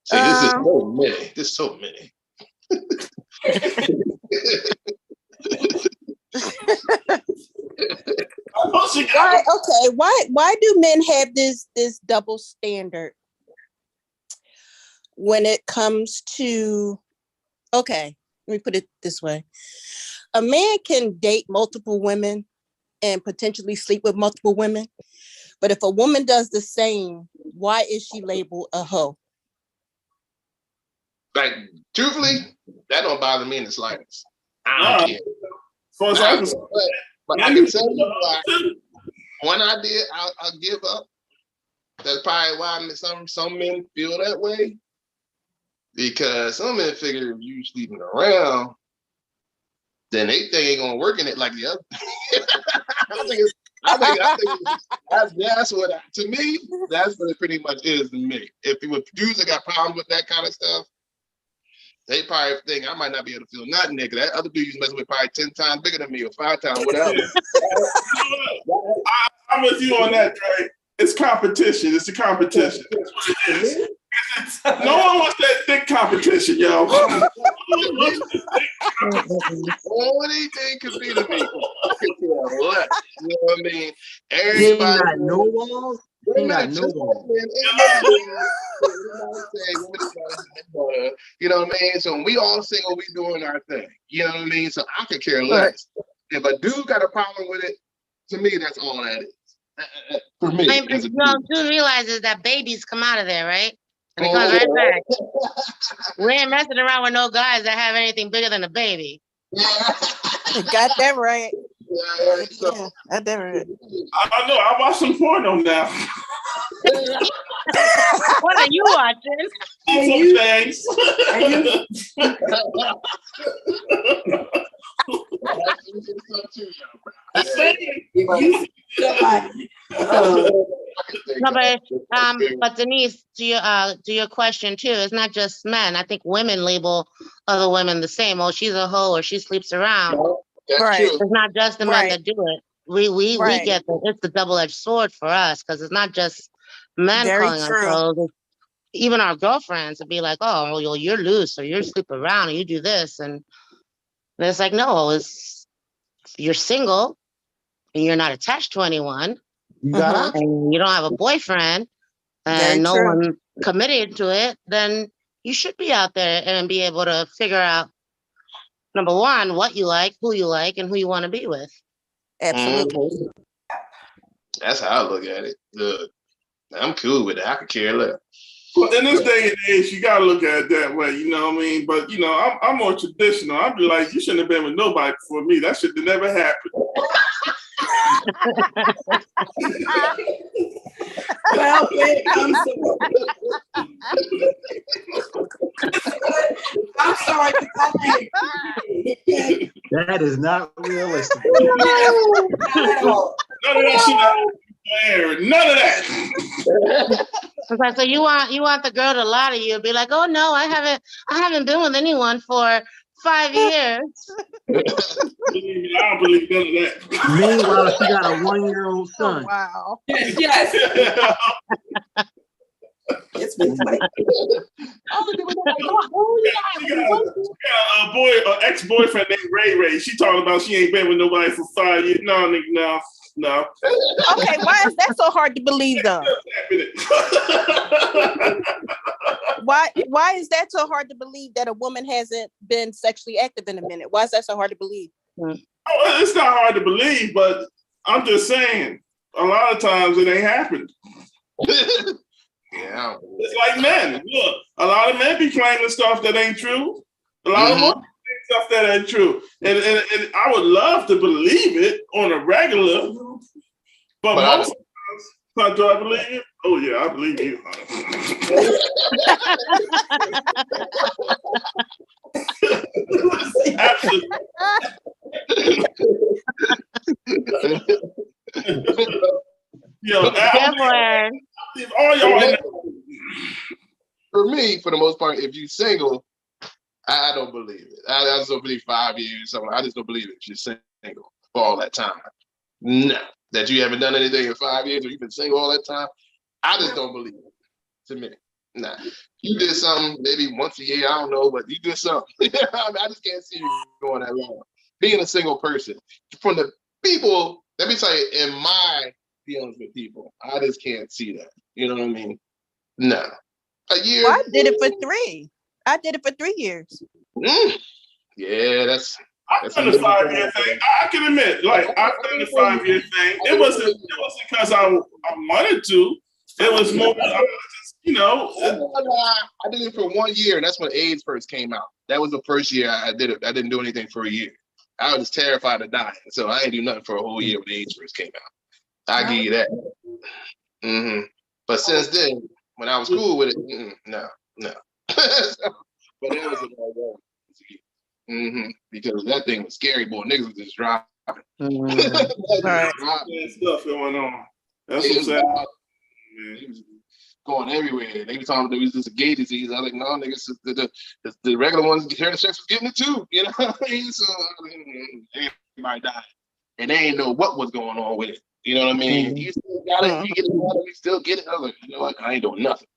See, this is so many. There's so many. Why do men have this double standard when it comes to, okay, let me put it this way. A man can date multiple women and potentially sleep with multiple women, but if a woman does the same, why is she labeled a hoe? Like, truthfully, that don't bother me in the slightest. I don't care. But I can tell you why. When I did, I'll give up. That's probably why some men feel that way. Because some men figure if you sleeping around, then they think ain't gonna work in it like the other. I think that's what, to me, that's what it pretty much is to me. If dudes that got problems with that kind of stuff, they probably think I might not be able to feel nothing there, because that other dude you messing with probably 10 times bigger than me or 5 times, whatever. I'm with you on that, Dre. It's competition. It's a competition. That's what it is. No one wants that thick competition, yo. Only thing could be to me. You know what I mean? Everybody got no walls. He got no walls. You know what I mean? So when we all single, we doing our thing. You know what I mean? So I could care less. If a dude got a problem with it, to me, that's all that is. For me. Dude realizes that babies come out of there, right? And it comes right back. We ain't messing around with no guys that have anything bigger than a baby. Got that right. Yeah, so, got that right. I know. I watch some porno now. What are you watching? Some things. But Denise, to your question too, it's not just men. I think women label other women the same. Oh, she's a hoe, or she sleeps around. Right. It's not just the men that do it. We get that. It's the double-edged sword for us, because it's not just men calling us hoes. Even our girlfriends would be like, "Oh, well, you're loose, or you sleep around, or you do this," and it's like, no, you're single and you're not attached to anyone, and you don't have a boyfriend, and no one committed to it, then you should be out there and be able to figure out, number one, what you like, who you like, and who you want to be with. Absolutely. That's how I look at it. Look, I'm cool with it. I could care less. Well, in this day and age, you gotta look at it that way, you know what I mean? But you know, I'm more traditional. I'd be like, you shouldn't have been with nobody before me. That should have never happened. Well, when it comes to I'm sorry. That is not realistic. Not at all. None of that shit. None of that. So you want the girl to lie to you and be like, oh no, I haven't been with anyone for 5 years. I don't believe none of that. Meanwhile, she got a 1-year-old son. Oh, wow. Yes. It's been funny. A ex-boyfriend named Ray. She talking about she ain't been with nobody for 5 years. No, nigga, no. Okay, why is that so hard to believe though? Why is that so hard to believe that a woman hasn't been sexually active in a minute? Why is that so hard to believe? Oh, it's not hard to believe, but I'm just saying, a lot of times it ain't happened. Yeah. It's like men. Look, a lot of men be claiming stuff that ain't true. A lot of women claim stuff that ain't true. And I would love to believe it on a regular, but most times, do I believe it? Oh yeah, I believe you. Absolutely. Yo, all y'all. For me, for the most part, if you're single, I don't believe it. I just don't believe 5 years. So I just don't believe it. You're single for all that time. No, that you haven't done anything in 5 years, or you've been single all that time. I just don't believe it. To me, nah. You did something maybe once a year. I don't know, but you did something. I just can't see you going that long. Being a single person, from the people let me tell you, in my dealings with people, I just can't see that. You know what I mean? No. A year. Well, I did it for 3. I did it for 3 years. Yeah, that's I've done the 5-year thing. I can admit, like I've done the 5-year thing. It wasn't because I wanted to. It was more, you know. I did it for 1 year, and that's when AIDS first came out. That was the first year I did it. I didn't do anything for a year. I was terrified of dying, so I didn't do nothing for a whole year when AIDS first came out. I give you that. Mm-hmm. But since then, when I was cool with it, no. But that was a mm-hmm. Because that thing was scary, boy. Niggas was just driving. Right. Stuff going on. That's what I'm saying. He was going everywhere. They were talking about it was just a gay disease. I was like, no, niggas, the regular ones hearing sex was getting it too. You know what I mean? So everybody died. And they didn't know what was going on with it. You know what I mean? You still got it, you get it, you still get it. I was like, you know what? I ain't doing nothing.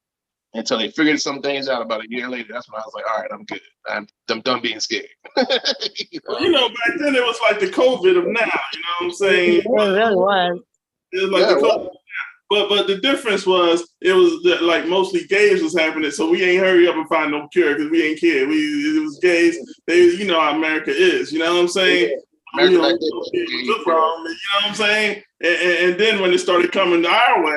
Until they figured some things out about a year later. That's when I was like, all right, I'm good. I'm done being scared. Well, you know, back then it was like the COVID of now, you know what I'm saying? It really was. It was like the COVID. But the difference was it was that, like mostly gays was happening, so we ain't hurry up and find no cure because we ain't care. It was gays. They, you know how America is. You know what I'm saying? You know what I'm saying? And then when it started coming our way,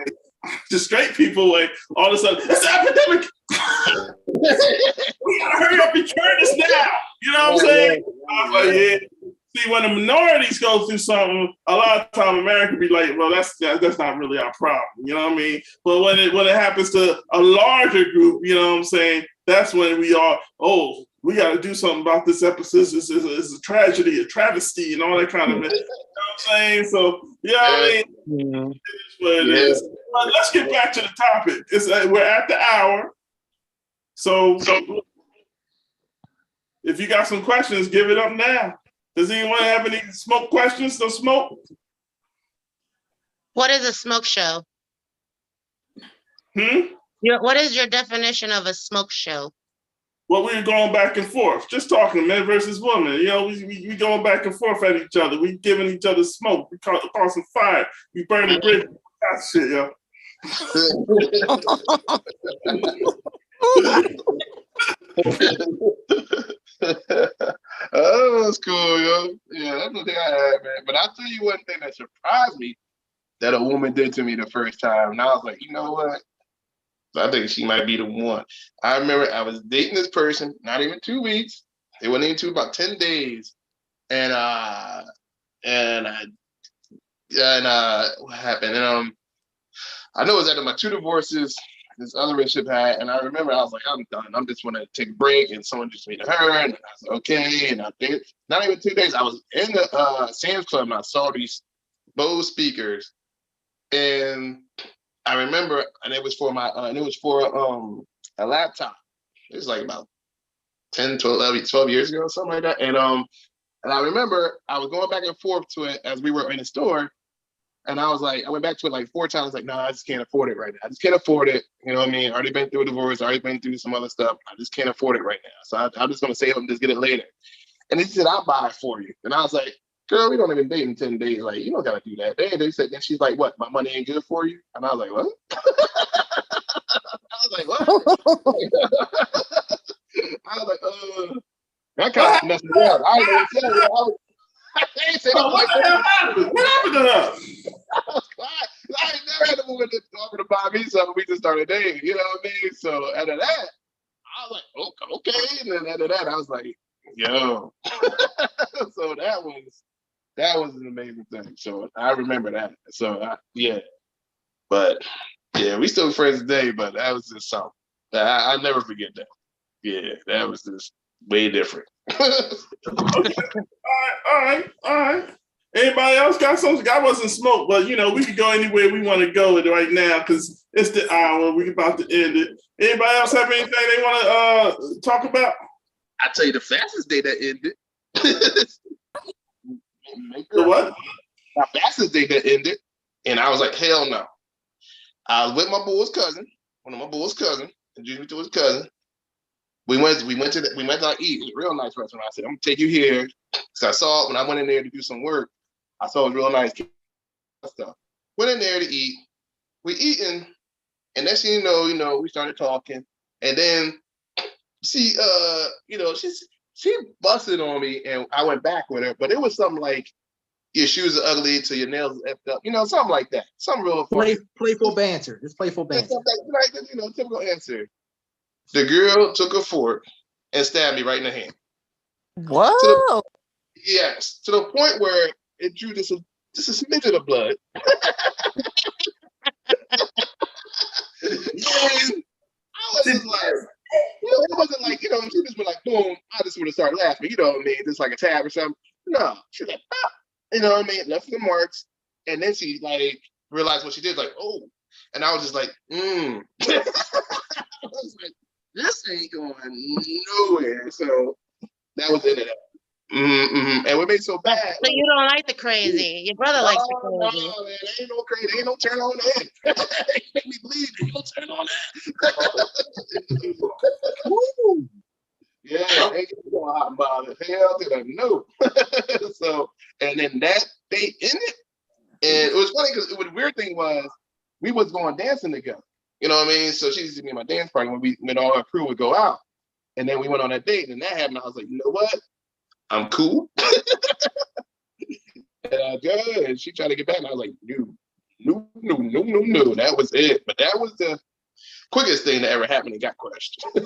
the straight people way, all of a sudden it's an epidemic. We gotta hurry up and cure this now. You know what I'm saying? I was like, yeah. See, when the minorities go through something, a lot of time America be like, well, that's not really our problem. You know what I mean? But when it happens to a larger group, you know what I'm saying? That's when we are, we got to do something about this episode. It's a tragedy, a travesty, and all that kind of thing. You know what I'm saying? So, yeah, I mean, it's what it is. But let's get back to the topic. We're at the hour. So if you got some questions, give it up now. Does anyone have any smoke questions? No smoke? What is a smoke show? What is your definition of a smoke show? Well, we were going back and forth, just talking men versus women. You know, we going back and forth at each other. We giving each other smoke. We causing fire. We burning bridges. That shit, yo. Oh, that's cool, yo. Yeah, that's the thing I had, man. But I'll tell you one thing that surprised me that a woman did to me the first time. And I was like, you know what? I think she might be the one. I remember I was dating this person, not even 2 weeks. It wasn't even about 10 days. And what happened? And I know it was after my 2 divorces, this other relationship had, and I remember I was like, I'm done. I'm just want to take a break, and someone just made her, and I was like, okay. And I did. Not even 2 days. I was in the Sam's Club, and I saw these Bose speakers, and I remember, and it was for a laptop. It was like about 10, 12 years ago, something like that. And I remember I was going back and forth to it as we were in the store. And I was like, I went back to it like 4 times. I was like, no, I just can't afford it right now. I just can't afford it. You know what I mean? Already been through a divorce, already been through some other stuff. I just can't afford it right now. So I'm just going to save it and just get it later. And he said, I'll buy it for you. And I was like, girl, we don't even date in 10 days. Like, you don't got to do that. They said, and she's like, what? My money ain't good for you? And I was like, what? I was like, what? I was like, that kind of messed me up. I ain't say that. What happened to her? I ain't never had a woman that offered to buy me something. We just started dating, you know what I mean? So after that, I was like, okay. And then after that, I was like, yo. So that was an amazing thing. So I remember that. So yeah. But yeah, we still friends today, but that was just something. I'll never forget that. Yeah, that was just way different. Okay. All right. Anybody else got something? I wasn't smoke, but you know, we can go anywhere we want to go right now because it's the hour. We're about to end it. Anybody else have anything they want to talk about? I tell you the fastest day that ended. The what? My fastest day that ended. And I was like, hell no. I was with my boy's cousin, one of my boy's cousins, introduced me to his cousin. We went to eat. It was a real nice restaurant. I said, I'm gonna take you here. So I saw it when I went in there to do some work. I saw it was real nice. stuff. Went in there to eat. We eating, and next thing you know, we started talking, and then she, she busted on me, and I went back with her. But it was something like, your shoes are ugly, so your nails are effed up, something like that. Something real funny. Playful banter. Just playful banter. Like, typical answer. The girl took a fork and stabbed me right in the hand. Whoa. Yes, to the point where it drew just a smidget of blood. And I was just like, it wasn't like, she just went like, boom, I just would have started laughing, just like a tab or something. No, she was like, pop, left the marks. And then she like realized what she did, like, oh, and I was just like, I was like, this ain't going nowhere. So that was the end of that. And what made it so bad? So you don't like the crazy. Your brother likes the crazy. No, man, ain't no crazy. Ain't no turn on that. Make me bleed. Ain't no turn on that. Yeah, ain't no hot bother. Hell to the no. So, and then that they ended. And it was funny because the weird thing was we was going dancing together. You know what I mean? So she used to be my dance partner when all our crew would go out. And then we went on that date, and that happened. I was like, you know what? I'm cool. And she tried to get back, and I was like, no. That was it. But that was the quickest thing that ever happened and got crushed. I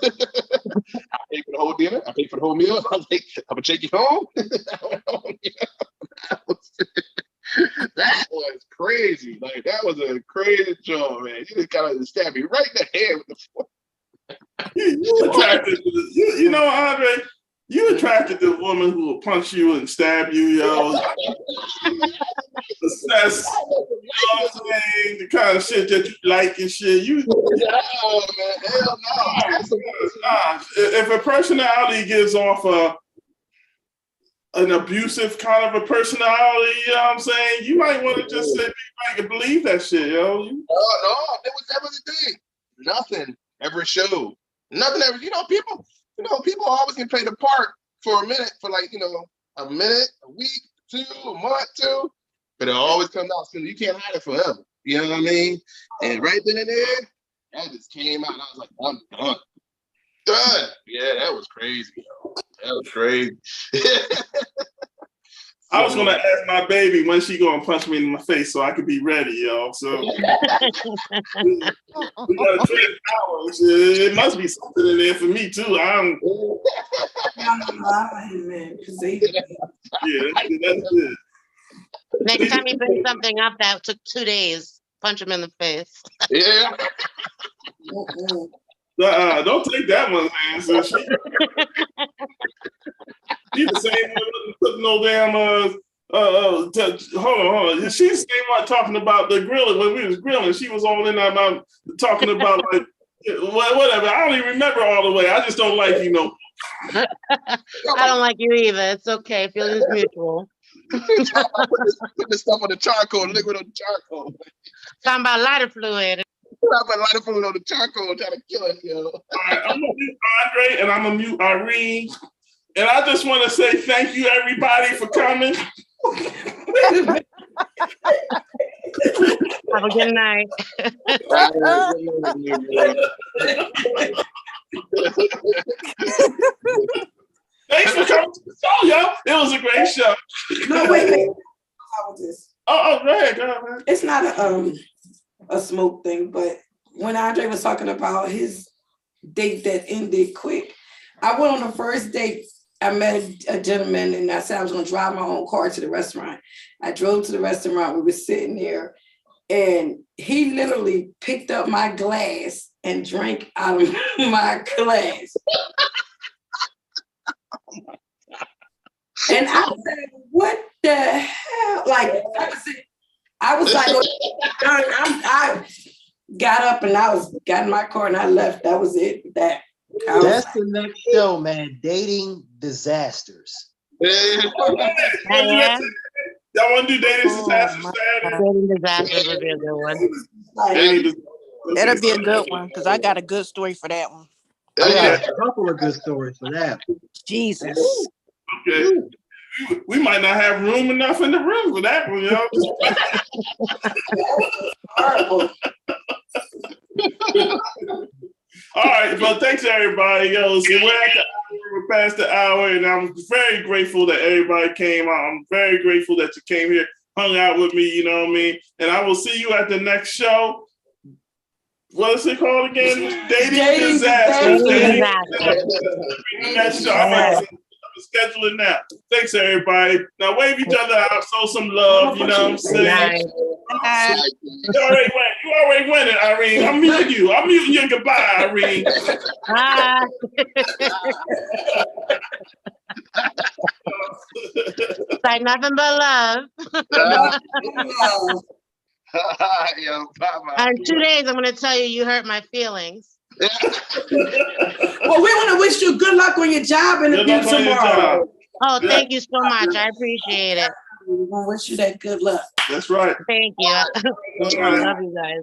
paid for the whole dinner. I paid for the whole meal. I was like, I'm going to take you home. That was crazy. Like, that was a crazy job, man. You just got to stab me right in the head with the fork. You attracted to Andre, you attracted to a woman who will punch you and stab you, yo. That's the kind of shit that you like and shit. Oh, man, hell no. If a personality gives off an abusive kind of a personality, you know what I'm saying? You might want to just sit back and believe that shit, yo. No, that was the thing. Nothing ever showed. Nothing ever, people always can play the part for a minute, for like, a minute, a week, 2, a month, 2, but it always comes out soon. You can't hide it forever. You know what I mean? And right then and there, that just came out, and I was like, I'm done. Done. Yeah, that was crazy, yo. That was crazy. I was gonna ask my baby when she gonna punch me in my face so I could be ready, yo. So we gotta trade powers. It must be something in there for me too. Yeah, that's it. Next time you bring something up that took 2 days, punch him in the face. Yeah. Don't take that one, man. So she the same one who took no damn hold on. She's the same one talking about the grilling when we was grilling. She was all in our mouth talking about like whatever. I don't even remember all the way. I just don't like you. I don't like you either. It's okay. Feelings mutual. Putting the stuff on the charcoal, liquid on the charcoal. Talking about lighter fluid. I put a lot of food on the charcoal trying to kill it, yo. All right, I'm gonna mute Andre and I'm gonna mute Irene. And I just want to say thank you, everybody, for coming. Have a good night. Thanks for coming to the show, yo. It was a great show. No, wait. Oh, go ahead, man. It's not a smoke thing, but when Andre was talking about his date that ended quick, I went on the first date. I met a gentleman and I said I was going to drive my own car to the restaurant. I drove to the restaurant. We were sitting there and he literally picked up my glass and drank out of my glass. And I said, what the hell? Like, I was like, I got up and got in my car and I left. That was it. That's the next show, man. Dating disasters. Yeah. Y'all want to do dating disasters? Dating disasters would be a good one. That'll be a good one because I got a good story for that one. I got a couple of good stories for that. Jesus. Okay. We might not have room enough in the room for that one, yo. All right, well, thanks everybody, yo. So we're past the hour, and I'm very grateful that everybody came out. I'm very grateful that you came here, hung out with me. You know what I mean? And I will see you at the next show. What is it called again? Dating Disasters. Next show. I'm scheduling now. Thanks, everybody. Now wave each other out, show some love. You know what I'm saying? You already win it, Irene. I'm muting you. I'm muting you. Goodbye, Irene. Bye. Like nothing but love. Yo, bye-bye. In 2 days, I'm going to tell you you hurt my feelings. Well, we want to wish you good luck on your job and tomorrow. Oh, thank you so much. I appreciate it. We want to wish you that good luck. That's right. Thank you. I love you guys.